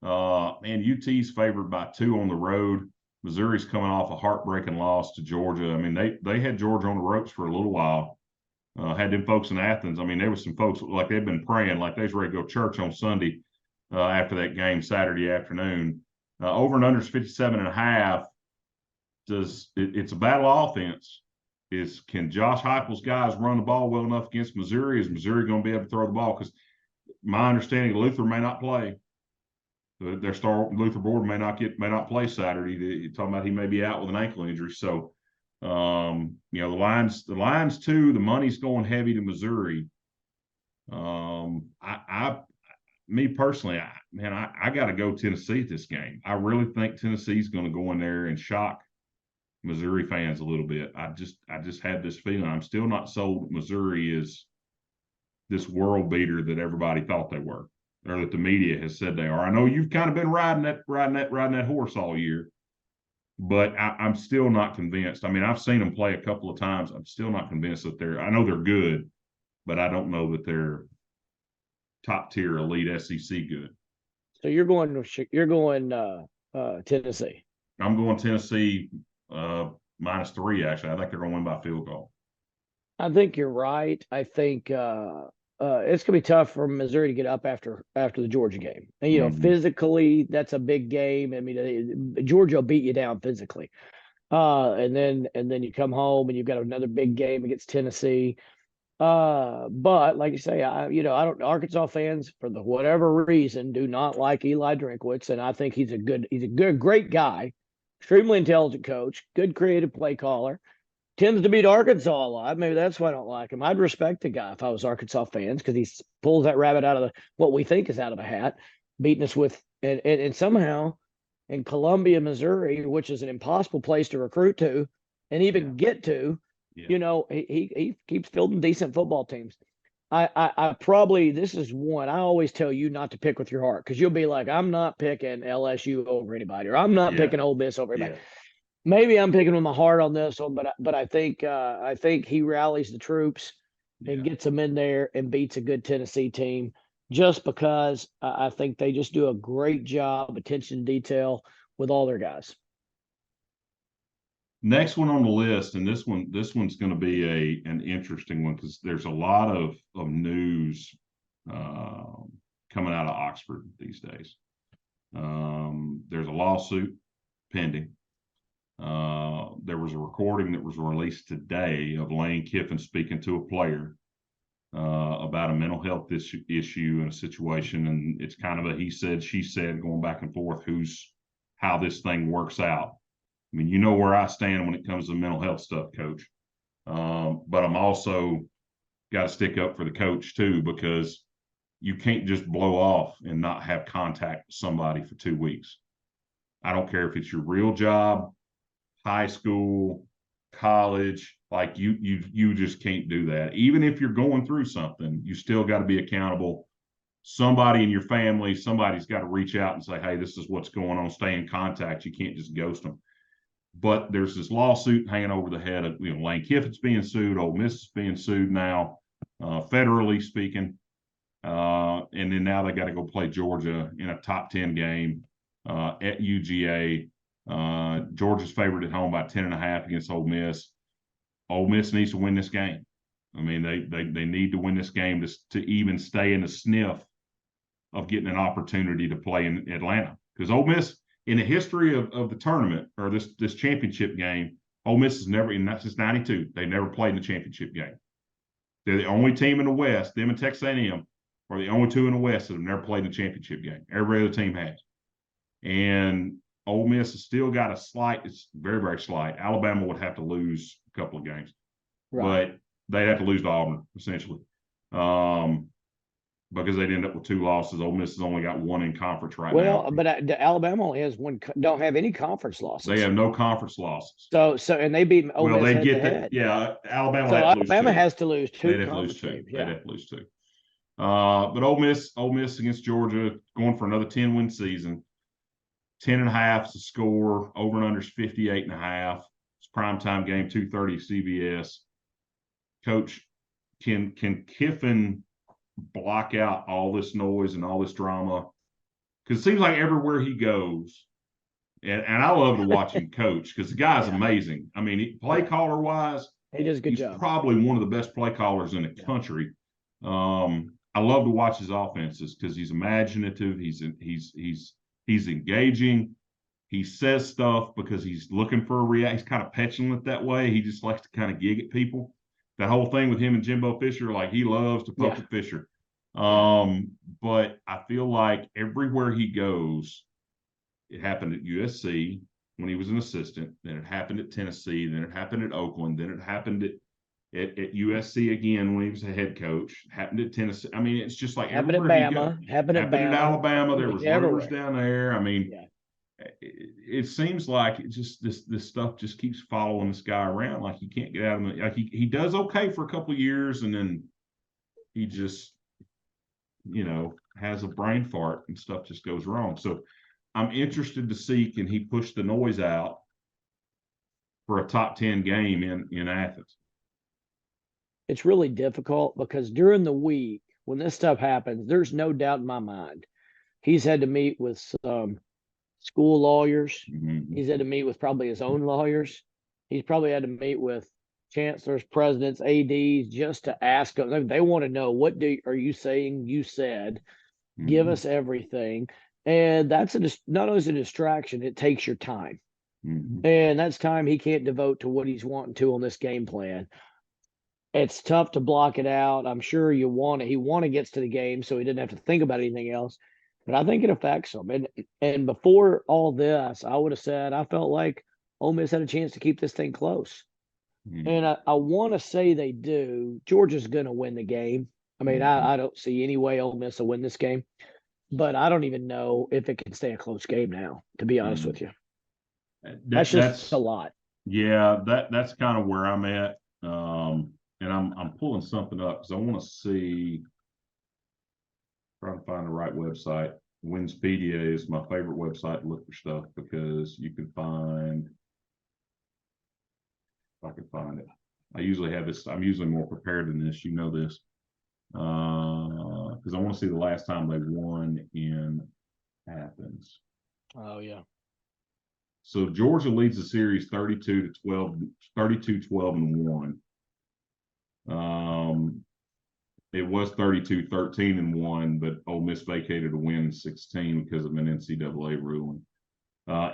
UT's favored by 2 on the road. Missouri's coming off a heartbreaking loss to Georgia. They had Georgia on the ropes for a little while. Had them folks in Athens. There was some folks like they've been praying, like they was ready to go to church on Sunday after that game Saturday afternoon. Over and under is 57.5. It's a battle offense. Can Josh Heupel's guys run the ball well enough against Missouri? Is Missouri going to be able to throw the ball? Because my understanding, Luther may not play. Their star Luther Board may not play Saturday. You're talking about he may be out with an ankle injury. So, the lines too. The money's going heavy to Missouri. me personally, I got to go Tennessee at this game. I really think Tennessee's going to go in there and shock Missouri fans a little bit. I just had this feeling. I'm still not sold that Missouri is this world beater that everybody thought they were, or that the media has said they are. I know you've kind of been riding that horse all year, but I'm still not convinced. I mean, I've seen them play a couple of times. I'm still not convinced that I know they're good, but I don't know that they're top tier elite SEC good. So you're going Tennessee. I'm going Tennessee -3. Actually, I think they're going to win by field goal. I think you're right. I think it's gonna be tough for Missouri to get up after the Georgia game. And physically, that's a big game. I mean, Georgia will beat you down physically. And then you come home and you've got another big game against Tennessee. But like you say, I don't Arkansas fans for whatever reason do not like Eli Drinkwitz, and I think he's a great guy, extremely intelligent coach, good creative play caller. Tends to beat Arkansas a lot. Maybe that's why I don't like him. I'd respect the guy if I was Arkansas fans because he pulls that rabbit out of what we think is out of a hat, beating us with and somehow in Columbia, Missouri, which is an impossible place to recruit to and even get to. Yeah. He keeps fielding decent football teams. I probably this is one I always tell you not to pick with your heart because you'll be like, I'm not picking LSU over anybody, or I'm not picking Ole Miss over anybody. Yeah. Maybe I'm picking with my heart on this one, but I think he rallies the troops and gets them in there and beats a good Tennessee team just because I think they just do a great job, attention to detail with all their guys. Next one on the list, and this one's going to be an interesting one because there's a lot of news coming out of Oxford these days. There's a lawsuit pending. There was a recording that was released today of Lane Kiffin speaking to a player about a mental health issue in a situation, and it's kind of a he said, she said, going back and forth. How this thing works out. I mean, you know where I stand when it comes to mental health stuff, Coach. But I'm also got to stick up for the coach too, because you can't just blow off and not have contact with somebody for 2 weeks. I don't care if it's your real job, high school, college, like you just can't do that. Even if you're going through something, you still got to be accountable. Somebody in your family, somebody's got to reach out and say, hey, this is what's going on. Stay in contact. You can't just ghost them. But there's this lawsuit hanging over the head of, Lane Kiffin's being sued, Ole Miss is being sued now, federally speaking. And then now they got to go play Georgia in a top 10 game at UGA. Georgia's favored at home by 10.5 against Ole Miss. Ole Miss needs to win this game. I mean, they need to win this game to even stay in the sniff of getting an opportunity to play in Atlanta. Because Ole Miss, in the history of the tournament or this championship game, Ole Miss has never, and that's since '92, they never played in the championship game. They're the only team in the West. Them and Texas A&M are the only two in the West that have never played in the championship game. Every other team has. And Ole Miss has still got it's very, very slight. Alabama would have to lose a couple of games, but they'd have to lose to Auburn, essentially. Because they'd end up with 2 losses. Ole Miss has only got 1 in conference now. Well, but Alabama only has 1. Don't have any conference losses. They have no conference losses. So and they beat Ole Miss. Well, they get that. Yeah, Alabama. So Alabama has to lose 2. They'd have to lose 2. They'd have to lose 2. But Ole Miss against Georgia, going for another 10-win season. 10.5 is the score. Over and under is 58.5. It's primetime game, 2:30 CBS. Coach, can Kiffin block out all this noise and all this drama? Because it seems like everywhere he goes, and I love to watch him coach because the guy's amazing. I mean, play caller wise, he does a good job. He's probably one of the best play callers in the country. I love to watch his offenses because he's imaginative. He's engaging. He says stuff because he's looking for a reaction. He's kind of petulant that way. He just likes to kind of gig at people. That whole thing with him and Jimbo Fisher, like he loves to poke at Fisher. But I feel like everywhere he goes, it happened at USC when he was an assistant, then it happened at Tennessee, then it happened at Oakland, then it happened at at USC again when he was a head coach. Happened at Tennessee. I mean, it's just like Happened at everywhere he goes. Bama. Happened at Happened at Bama. Alabama. I There mean, was rumors everywhere. down there. I mean, Yeah. it seems like it just this stuff just keeps following this guy around. Like he can't get out of it. Like he does okay for a couple of years, and then he just has a brain fart and stuff just goes wrong. So I'm interested to see, can he push the noise out for a top 10 game in Athens? It's really difficult because during the week when this stuff happens, there's no doubt in my mind he's had to meet with some school lawyers. Mm-hmm. He's had to meet with probably his own lawyers. He's probably had to meet with chancellors, presidents, ADs, just to ask them. They want to know, what are you saying you said? Give Mm-hmm. us everything. And that's not only is a distraction, it takes your time. Mm-hmm. And that's time he can't devote to what he's wanting to on this game plan. It's tough to block it out. I'm sure he gets to the game so he didn't have to think about anything else. But I think it affects him. And before all this, I would have said I felt like Ole Miss had a chance to keep this thing close. Mm-hmm. And I want to say they do. Georgia's going to win the game. I mean, Mm-hmm. I don't see any way Ole Miss will win this game, but I don't even know if it can stay a close game now, to be honest with you. That's just a lot. Yeah, that's kind of where I'm at. And I'm pulling something up because I want to see, trying to find the right website. Winspedia is my favorite website to look for stuff because you can find, if I can find it. I usually have this, I'm usually more prepared than this, this. Because I want to see the last time they won in Athens. Oh, yeah. So Georgia leads the series 32-12, 32-12-1. It was 32-13-1, but Ole Miss vacated a win in 16 because of an NCAA ruling.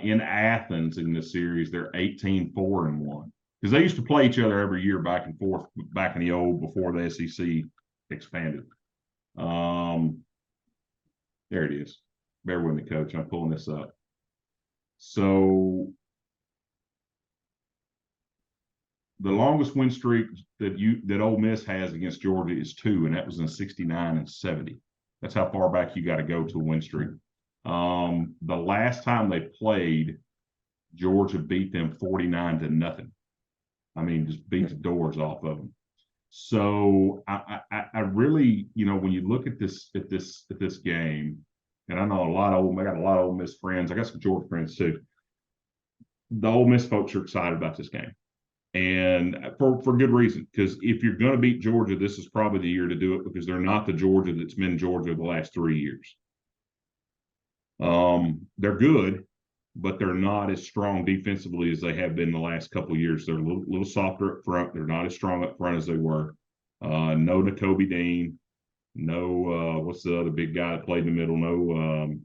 In Athens in this series, they're 18-4-1 because they used to play each other every year back and forth back in the old before the SEC expanded. There it is. Bear with me, Coach. I'm pulling this up. So the longest win streak that Ole Miss has against Georgia is 2, and that was in 69 and 70. That's how far back you got to go to a win streak. The last time they played, Georgia beat them 49-0. I mean, just beat the doors off of them. So I really, when you look at this game, and I know I got a lot of Ole Miss friends. I got some Georgia friends too. The Ole Miss folks are excited about this game. And for good reason, because if you're going to beat Georgia, this is probably the year to do it because they're not the Georgia that's been Georgia the last 3 years. They're good, but they're not as strong defensively as they have been the last couple of years. They're a little softer up front. They're not as strong up front as they were. No Nakobe Dean. No, what's the other big guy that played in the middle? No,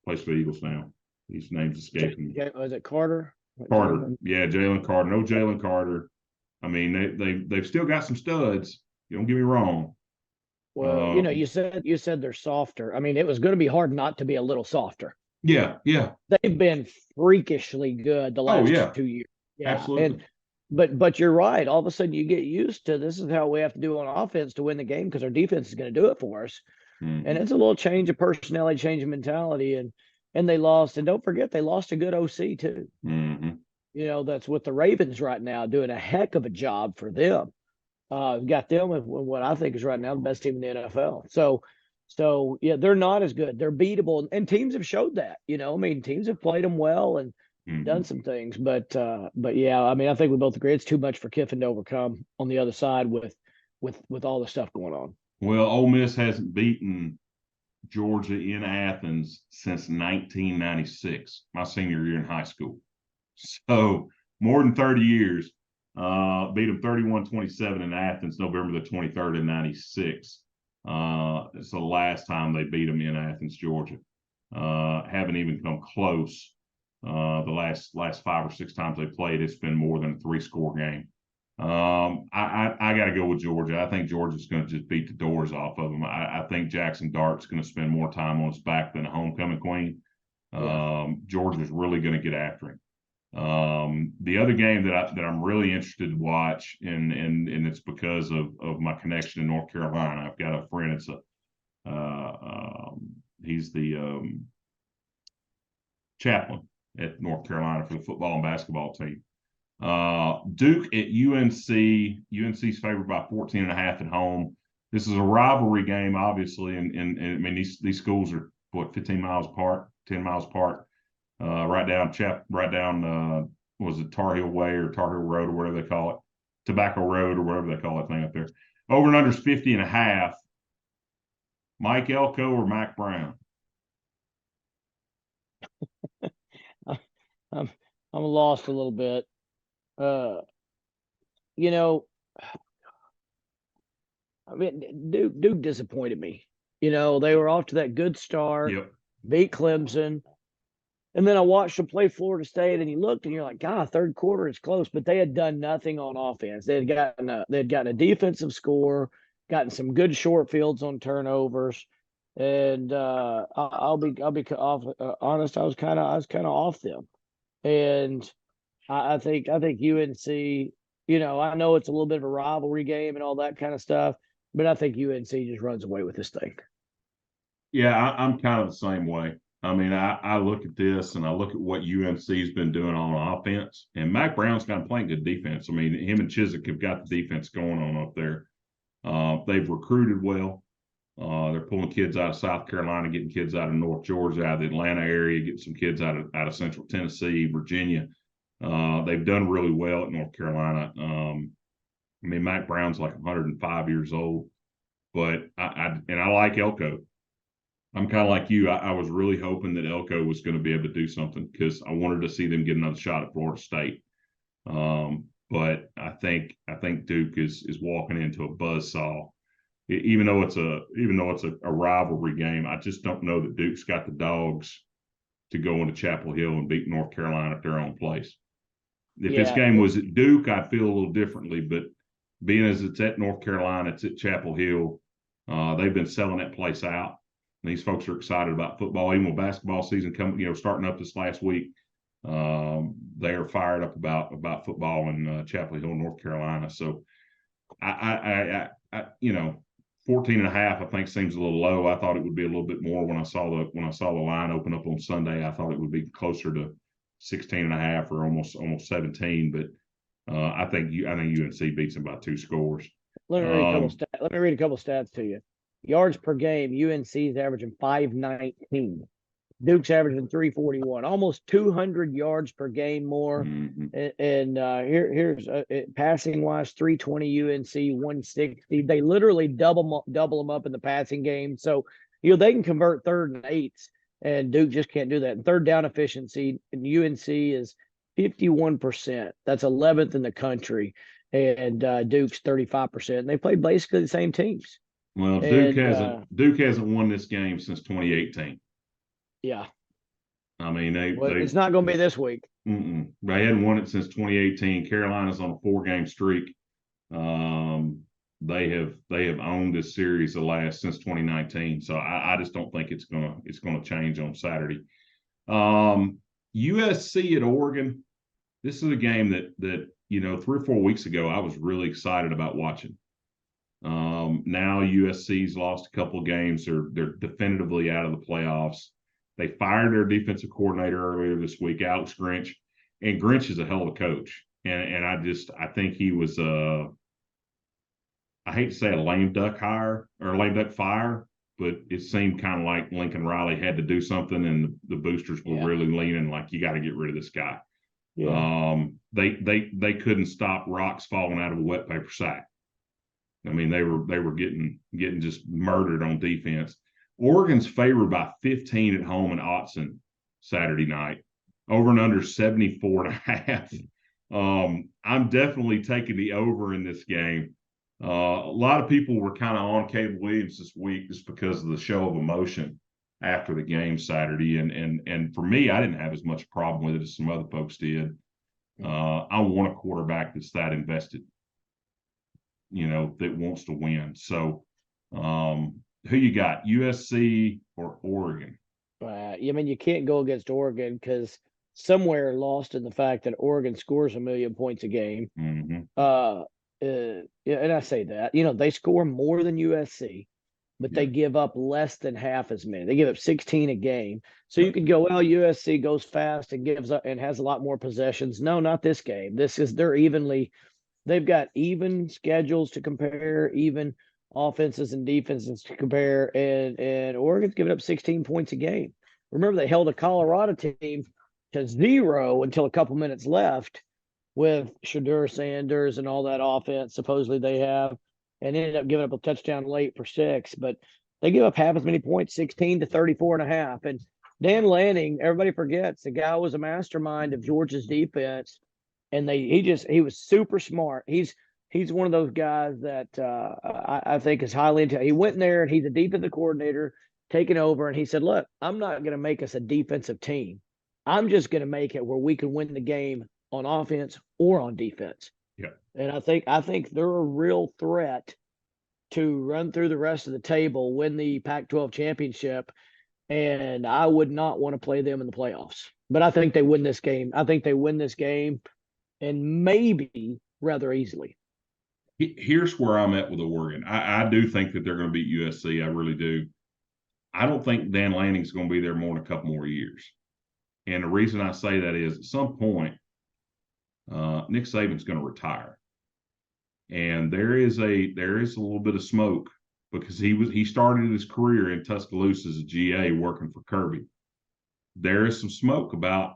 plays for the Eagles now. His name's escaping me. Was it Carter? Carter, yeah, Jalen Carter. No Jalen Carter. I mean, they've still got some studs. Don't get me wrong. Well, you said they're softer. I mean, it was going to be hard not to be a little softer. Yeah. They've been freakishly good the last 2 years. Yeah, absolutely. But you're right. All of a sudden, you get used to this is how we have to do on offense to win the game because our defense is going to do it for us. Mm-hmm. And it's a little change of personality, change of mentality, and they lost. And don't forget, they lost a good OC too. Mm-hmm. That's with the Ravens right now doing a heck of a job for them. Got them with what I think is right now the best team in the NFL. So yeah, they're not as good. They're beatable, and teams have showed that. I mean, teams have played them well and done some things. But yeah, I mean, I think we both agree it's too much for Kiffin to overcome on the other side with all the stuff going on. Well, Ole Miss hasn't beaten Georgia in Athens since 1996, my senior year in high school. So more than 30 years. Beat them 31-27 in Athens, November the 23rd in 96. It's the last time they beat them in Athens, Georgia. Haven't even come close. The last 5 or 6 times they played, it's been more than a 3-score game. I got to go with Georgia. I think Georgia's going to just beat the doors off of them. I think Jackson Dart's going to spend more time on his back than a homecoming queen. Georgia's really going to get after him. The other game that I'm really interested to watch, and it's because of my connection in North Carolina. I've got a friend. It's he's the chaplain at North Carolina for the football and basketball team. Duke at UNC. UNC's favored by 14.5 at home. This is a rivalry game, obviously, and I mean these schools are what 15 miles apart, 10 miles apart. Right down was it Tar Heel Way or Tar Heel Road or whatever they call it, Tobacco Road or whatever they call that thing up there. Over and under's 50.5. Mike Elko or Mac Brown? I'm I'm lost a little bit. Uh, you know, I mean, Duke disappointed me. They were off to that good start, Yep. beat Clemson, and then I watched them play Florida State, and you looked, and you're like, God, third quarter is close, but they had done nothing on offense. They had gotten a defensive score, gotten some good short fields on turnovers, and I'll be honest. I was kind of off them, and I think UNC. I know it's a little bit of a rivalry game and all that kind of stuff, but I think UNC just runs away with this thing. Yeah, I'm kind of the same way. I mean, I look at this and I look at what UNC's been doing on offense, and Mac Brown's kind of playing good defense. I mean, him and Chiswick have got the defense going on up there. They've recruited well. They're pulling kids out of South Carolina, getting kids out of North Georgia, out of the Atlanta area, getting some kids out of Central Tennessee, Virginia. They've done really well at North Carolina. I mean, Mac Brown's like 105 years old, but I like Elko. I'm kind of like you. I was really hoping that Elko was going to be able to do something because I wanted to see them get another shot at Florida State. But I think Duke is walking into a buzzsaw. Even though it's a rivalry game, I just don't know that Duke's got the dogs to go into Chapel Hill and beat North Carolina at their own place. If this Yeah, game was at Duke, I'd feel a little differently. But being as it's at North Carolina, it's at Chapel Hill. They've been selling that place out. These folks are excited about football, even with basketball season coming, starting up this last week. They are fired up about football in Chapel Hill, North Carolina. So I 14.5, I think seems a little low. I thought it would be a little bit more when I saw the line open up on Sunday. I thought it would be closer to 16.5 or almost 17. But I think UNC beats them by 2 scores. let me read a couple stats. Let me read a couple stats to you. Yards per game, UNC is averaging 519. Duke's averaging 341, almost 200 yards per game more. Mm-hmm. And here's passing wise, 320 UNC, 160. They literally double them up in the passing game. So they can convert 3rd and 8s, and Duke just can't do that. And third down efficiency in UNC is 51%. That's 11th in the country, and Duke's 35%. And they play basically the same teams. Well, Duke hasn't won this game since 2018. Yeah. I mean, it's not going to be this week. They hadn't won it since 2018. Carolina's on a 4-game streak. They have owned this series since 2019. So I just don't think it's gonna change on Saturday. USC at Oregon. This is a game that 3 or 4 weeks ago I was really excited about watching. Now USC's lost a couple of games. They're definitively out of the playoffs. They fired their defensive coordinator earlier this week, Alex Grinch, and Grinch is a hell of a coach. And I think he was I hate to say a lame duck hire or a lame duck fire, but it seemed kind of like Lincoln Riley had to do something, and the boosters were really leaning like, you got to get rid of this guy. Yeah. They couldn't stop rocks falling out of a wet paper sack. I mean, they were getting just murdered on defense. Oregon's favored by 15 at home in Autzen Saturday night. Over and under 74.5. I'm definitely taking the over in this game. A lot of people were kind of on Caleb Williams this week just because of the show of emotion after the game Saturday. And for me, I didn't have as much problem with it as some other folks did. I want a quarterback that's that invested, that wants to win. So who you got, USC or Oregon? I mean, you can't go against Oregon because somewhere lost in the fact that Oregon scores 1,000,000 points a game. Mm-hmm. Yeah, and I say that, they score more than USC, but they give up less than half as many. They give up 16 a game. So you could go, well, USC goes fast and gives up and has a lot more possessions. No, not this game. They've got even schedules to compare, even offenses and defenses to compare, and Oregon's giving up 16 points a game. Remember, they held a Colorado team to 0 until a couple minutes left with Shadur Sanders and all that offense supposedly they have, and ended up giving up a touchdown late for 6. But they give up half as many points, 16 to 34.5. And Dan Lanning, everybody forgets, the guy was a mastermind of Georgia's defense, and he was super smart. He's one of those guys that I think is highly intelligent. He went in there and he's a defensive coordinator taking over, and he said, "Look, I'm not going to make us a defensive team. I'm just going to make it where we can win the game on offense or on defense." Yeah. And I think they're a real threat to run through the rest of the table, win the Pac-12 championship, and I would not want to play them in the playoffs. But I think they win this game. I think they win this game, and maybe rather easily. Here's where I'm at with Oregon. I do think that they're going to beat USC. I really do. I don't think Dan Lanning's going to be there more than a couple more years. And the reason I say that is at some point, Nick Saban's going to retire. And there is a little bit of smoke because he started his career in Tuscaloosa as a GA working for Kirby. There is some smoke about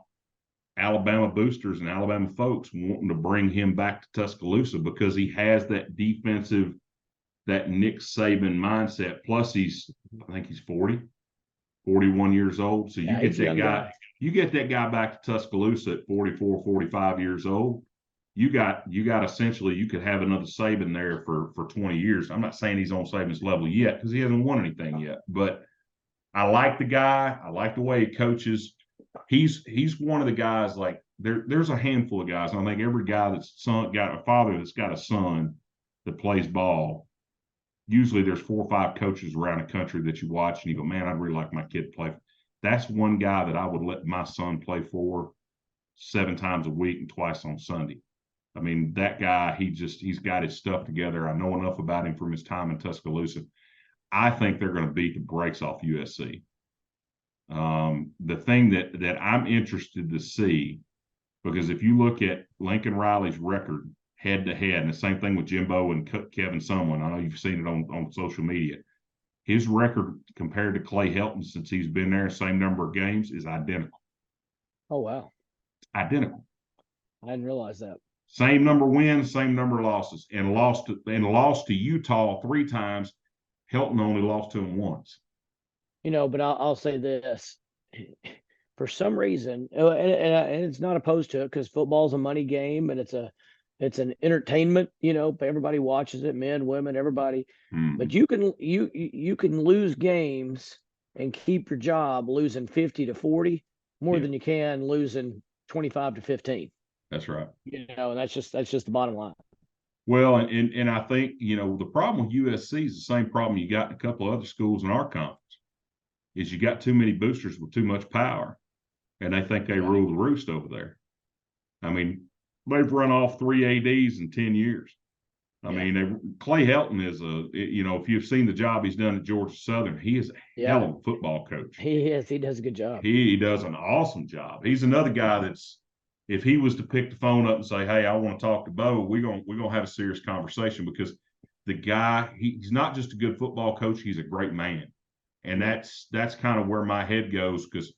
Alabama boosters and Alabama folks wanting to bring him back to Tuscaloosa because he has that defensive, that Nick Saban mindset. Plus I think he's 41 years old. So you get that guy, you get that guy back to Tuscaloosa at 44, 45 years old. You got essentially, you could have another Saban there for 20 years. I'm not saying he's on Saban's level yet because he hasn't won anything yet, but I like the guy. I like the way he coaches. He's one of the guys, like there's a handful of guys. I think every guy that's got a father that's got a son that plays ball, usually there's 4 or 5 coaches around the country that you watch and you go, man, I'd really like my kid to play. That's one guy that I would let my son play for 7 times a week and twice on Sunday. I mean, that guy, he's got his stuff together. I know enough about him from his time in Tuscaloosa. I think they're going to beat the brakes off USC. The thing that I'm interested to see, because if you look at Lincoln Riley's record head to head, and the same thing with Jimbo and Kevin Sumlin, I know you've seen it on social media. His record compared to Clay Helton since he's been there, same number of games, is identical. Oh, wow. Identical. I didn't realize that. Same number of wins, same number of losses, and lost to Utah 3 times. Helton only lost to him once. But I'll say this. For some reason, and it's not opposed to it because football's a money game and it's an entertainment. Everybody watches it, men, women, everybody. Mm-hmm. But you can lose games and keep your job losing 50-40 more than you can losing 25-15. That's right. And that's just the bottom line. Well, and I think the problem with USC is the same problem you got in a couple of other schools in our conference. Is you got too many boosters with too much power, and they think they rule the roost over there. I mean, they've run off 3 ADs in 10 years. I mean, Clay Helton is if you've seen the job he's done at Georgia Southern, he is a hell of a football coach. He is. He does a good job. He does an awesome job. He's another guy that's, if he was to pick the phone up and say, hey, I want to talk to Bo, we're gonna have a serious conversation, because the guy, he's not just a good football coach, he's a great man. And that's kind of where my head goes, because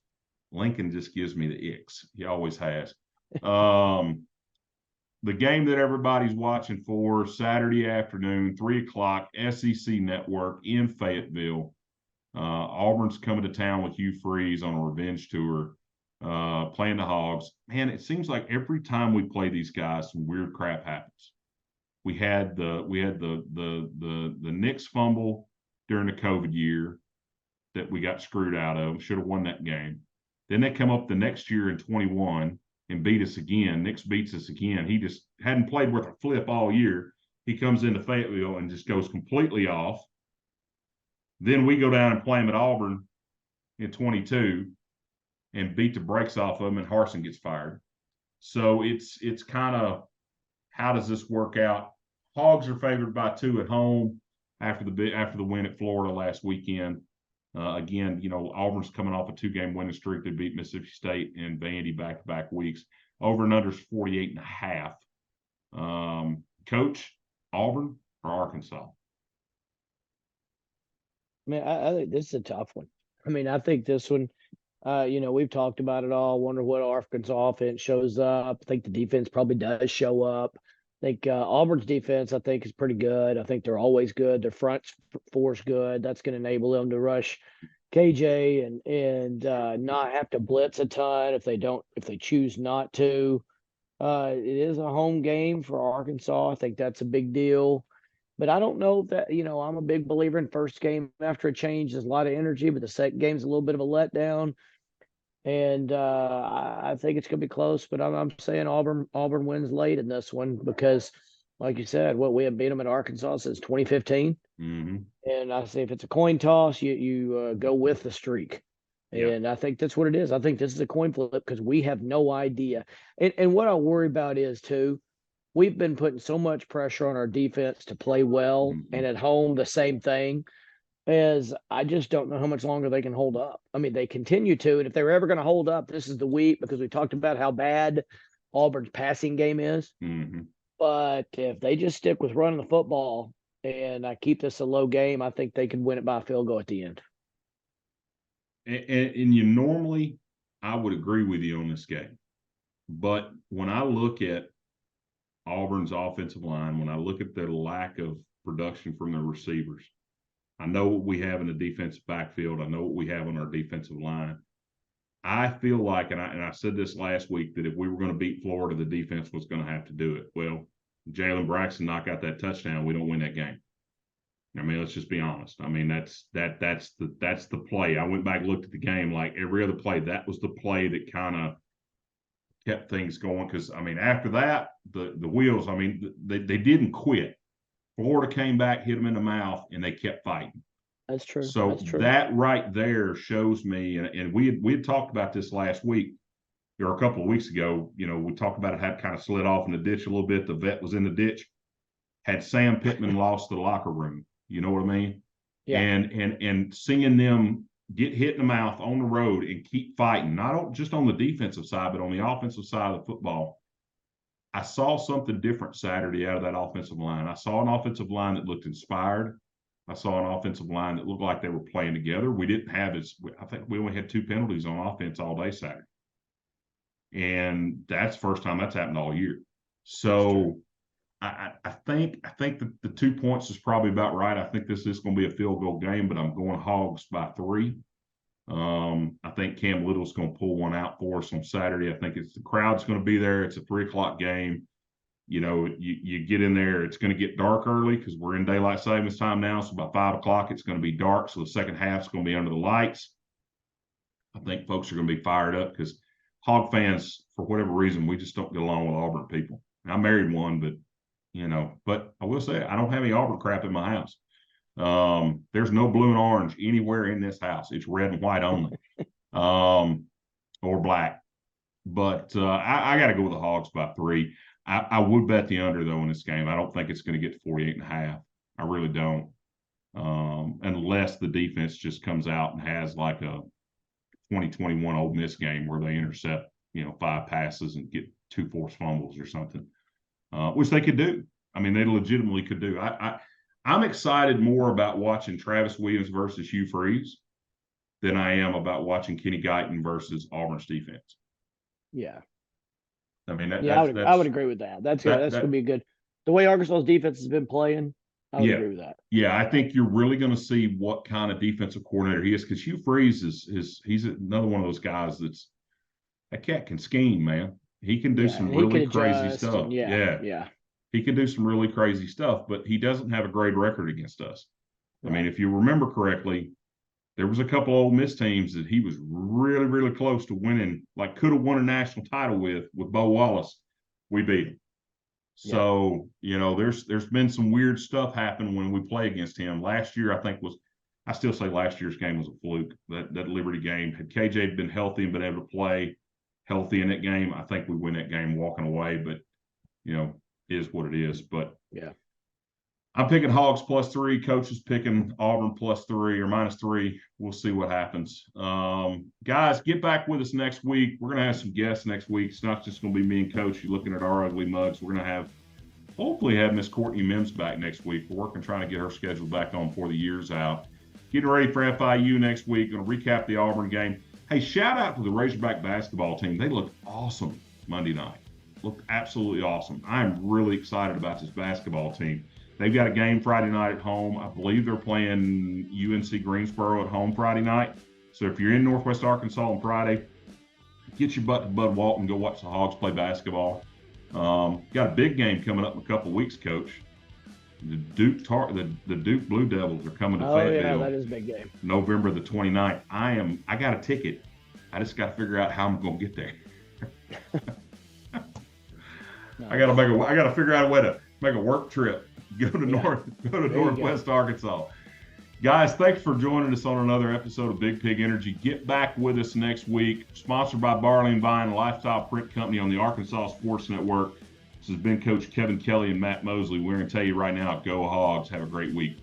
Lincoln just gives me the icks. He always has. The game that everybody's watching for, Saturday afternoon, 3:00, SEC Network in Fayetteville. Auburn's coming to town with Hugh Freeze on a revenge tour, playing the Hogs. Man, it seems like every time we play these guys, some weird crap happens. We had the Knicks fumble during the COVID year that we got screwed out of. Should have won that game. Then they come up the next year in 21 and beat us again. Knicks beats us again. He just hadn't played worth a flip all year. He comes into Fayetteville and just goes completely off. Then we go down and play him at Auburn in 22. and beat the brakes off of them, and Harsin gets fired. So it's kind of, how does this work out? Hogs are favored by 2 at home after the win at Florida last weekend. Again, Auburn's coming off a 2-game winning streak. They beat Mississippi State and Vandy back-to-back weeks. Over and under is 48.5. Coach, Auburn or Arkansas? I mean, I think this is a tough one. I mean, I think this one, we've talked about it all. Wonder what Arkansas offense shows up. I think the defense probably does show up. I think Auburn's defense, I think, is pretty good. I think they're always good. Their front four's good. That's going to enable them to rush KJ and not have to blitz a ton if they choose not to. It is a home game for Arkansas. I think that's a big deal. But I don't know that, I'm a big believer in first game after a change. There's a lot of energy, but the second game's a little bit of a letdown. And I think it's going to be close, but I'm saying Auburn wins late in this one because, like you said, we have beat them at Arkansas since 2015. Mm-hmm. And I say if it's a coin toss, you go with the streak. And I think that's what it is. I think this is a coin flip because we have no idea. And what I worry about is, too, we've been putting so much pressure on our defense to play well, and at home, the same thing. As I just don't know how much longer they can hold up. I mean, they continue to, and if they're ever going to hold up, this is the week because we talked about how bad Auburn's passing game is. Mm-hmm. But if they just stick with running the football and I keep this a low game, I think they can win it by a field goal at the end. And normally, I would agree with you on this game. But when I look at Auburn's offensive line, when I look at their lack of production from their receivers, I know what we have in the defensive backfield. I know what we have on our defensive line. I feel like, and I said this last week, that if we were going to beat Florida, the defense was going to have to do it. Well, Jalen Braxton knocked out that touchdown. We don't win that game. I mean, let's just be honest. I mean, that's the play. I went back and looked at the game like every other play. That was the play that kind of kept things going. Because I mean, after that, the wheels. I mean, they didn't quit. Florida came back, hit them in the mouth, and they kept fighting. That's true. So that's true. That right there shows me, and we had talked about this last week or a couple of weeks ago. We talked about it had kind of slid off in the ditch a little bit. The vet was in the ditch. Had Sam Pittman lost the locker room, you know what I mean? Yeah. And seeing them get hit in the mouth on the road and keep fighting, not just on the defensive side, but on the offensive side of the football. I saw something different Saturday out of that offensive line. I saw an offensive line that looked inspired. I saw an offensive line that looked like they were playing together. We didn't have I think we only had 2 penalties on offense all day Saturday. And that's the first time that's happened all year. So I think that the 2 points is probably about right. I think this is going to be a field goal game, but I'm going Hogs by 3. I think Cam Little's going to pull one out for us on Saturday. I think the crowd's going to be there. It's a 3:00 game. You get in there, it's going to get dark early because we're in daylight savings time now. So by 5:00, it's going to be dark. So the second half's going to be under the lights. I think folks are going to be fired up because Hog fans, for whatever reason, we just don't get along with Auburn people. I married one, but I will say I don't have any Auburn crap in my house. There's no blue and orange anywhere in this house. It's red and white only, or black. But I got to go with the Hogs by 3. I would bet the under, though, in this game. I don't think it's going to get to 48.5. I really don't. Unless the defense just comes out and has like a 2021 Ole Miss game where they intercept, 5 passes and get 2 forced fumbles or something, which they could do. I mean, they legitimately could do. I'm excited more about watching Travis Williams versus Hugh Freeze than I am about watching Kenny Guyton versus Auburn's defense. Yeah. I mean, I would agree with that. That's going to be good. The way Arkansas's defense has been playing, I would agree with that. Yeah, I think you're really going to see what kind of defensive coordinator he is because Hugh Freeze he's another one of those guys that cat can scheme, man. He can do some really crazy stuff. Yeah. He can do some really crazy stuff, but he doesn't have a great record against us. Right. I mean, if you remember correctly, there was a couple of Ole Miss teams that he was really, really close to winning, like could have won a national title with Bo Wallace. We beat him. So, there's been some weird stuff happen when we play against him. Last year, I think I still say last year's game was a fluke. That Liberty game, had KJ been healthy and been able to play healthy in that game, I think we win that game walking away. But is what it is. But yeah, I'm picking Hogs +3. Coach is picking Auburn +3 or -3. We'll see what happens. Guys, get back with us next week. We're going to have some guests next week. It's not just going to be me and Coach. You're looking at our ugly mugs. We're going to hopefully have Miss Courtney Mims back next week. We're working trying to get her schedule back on before the year's out. Getting ready for FIU next week. Going to recap the Auburn game. Hey, shout out to the Razorback basketball team. They looked awesome Monday night. Looked absolutely awesome. I'm really excited about this basketball team. They've got a game Friday night at home. I believe they're playing UNC Greensboro at home Friday night. So if you're in Northwest Arkansas on Friday, get your butt to Bud Walton and go watch the Hogs play basketball. Got a big game coming up in a couple of weeks, Coach. The Duke Blue Devils are coming to Fayetteville. Oh yeah, that is a big game. November the 29th. I got a ticket. I just got to figure out how I'm going to get there. I got to figure out a way to make a work trip. Go to Northwest Arkansas. Guys, thanks for joining us on another episode of Big Pig Energy. Get back with us next week. Sponsored by Barley and Vine, a lifestyle print company on the Arkansas Sports Network. This has been Coach Kevin Kelly and Matt Mosley. We're going to tell you right now, go Hogs. Have a great week.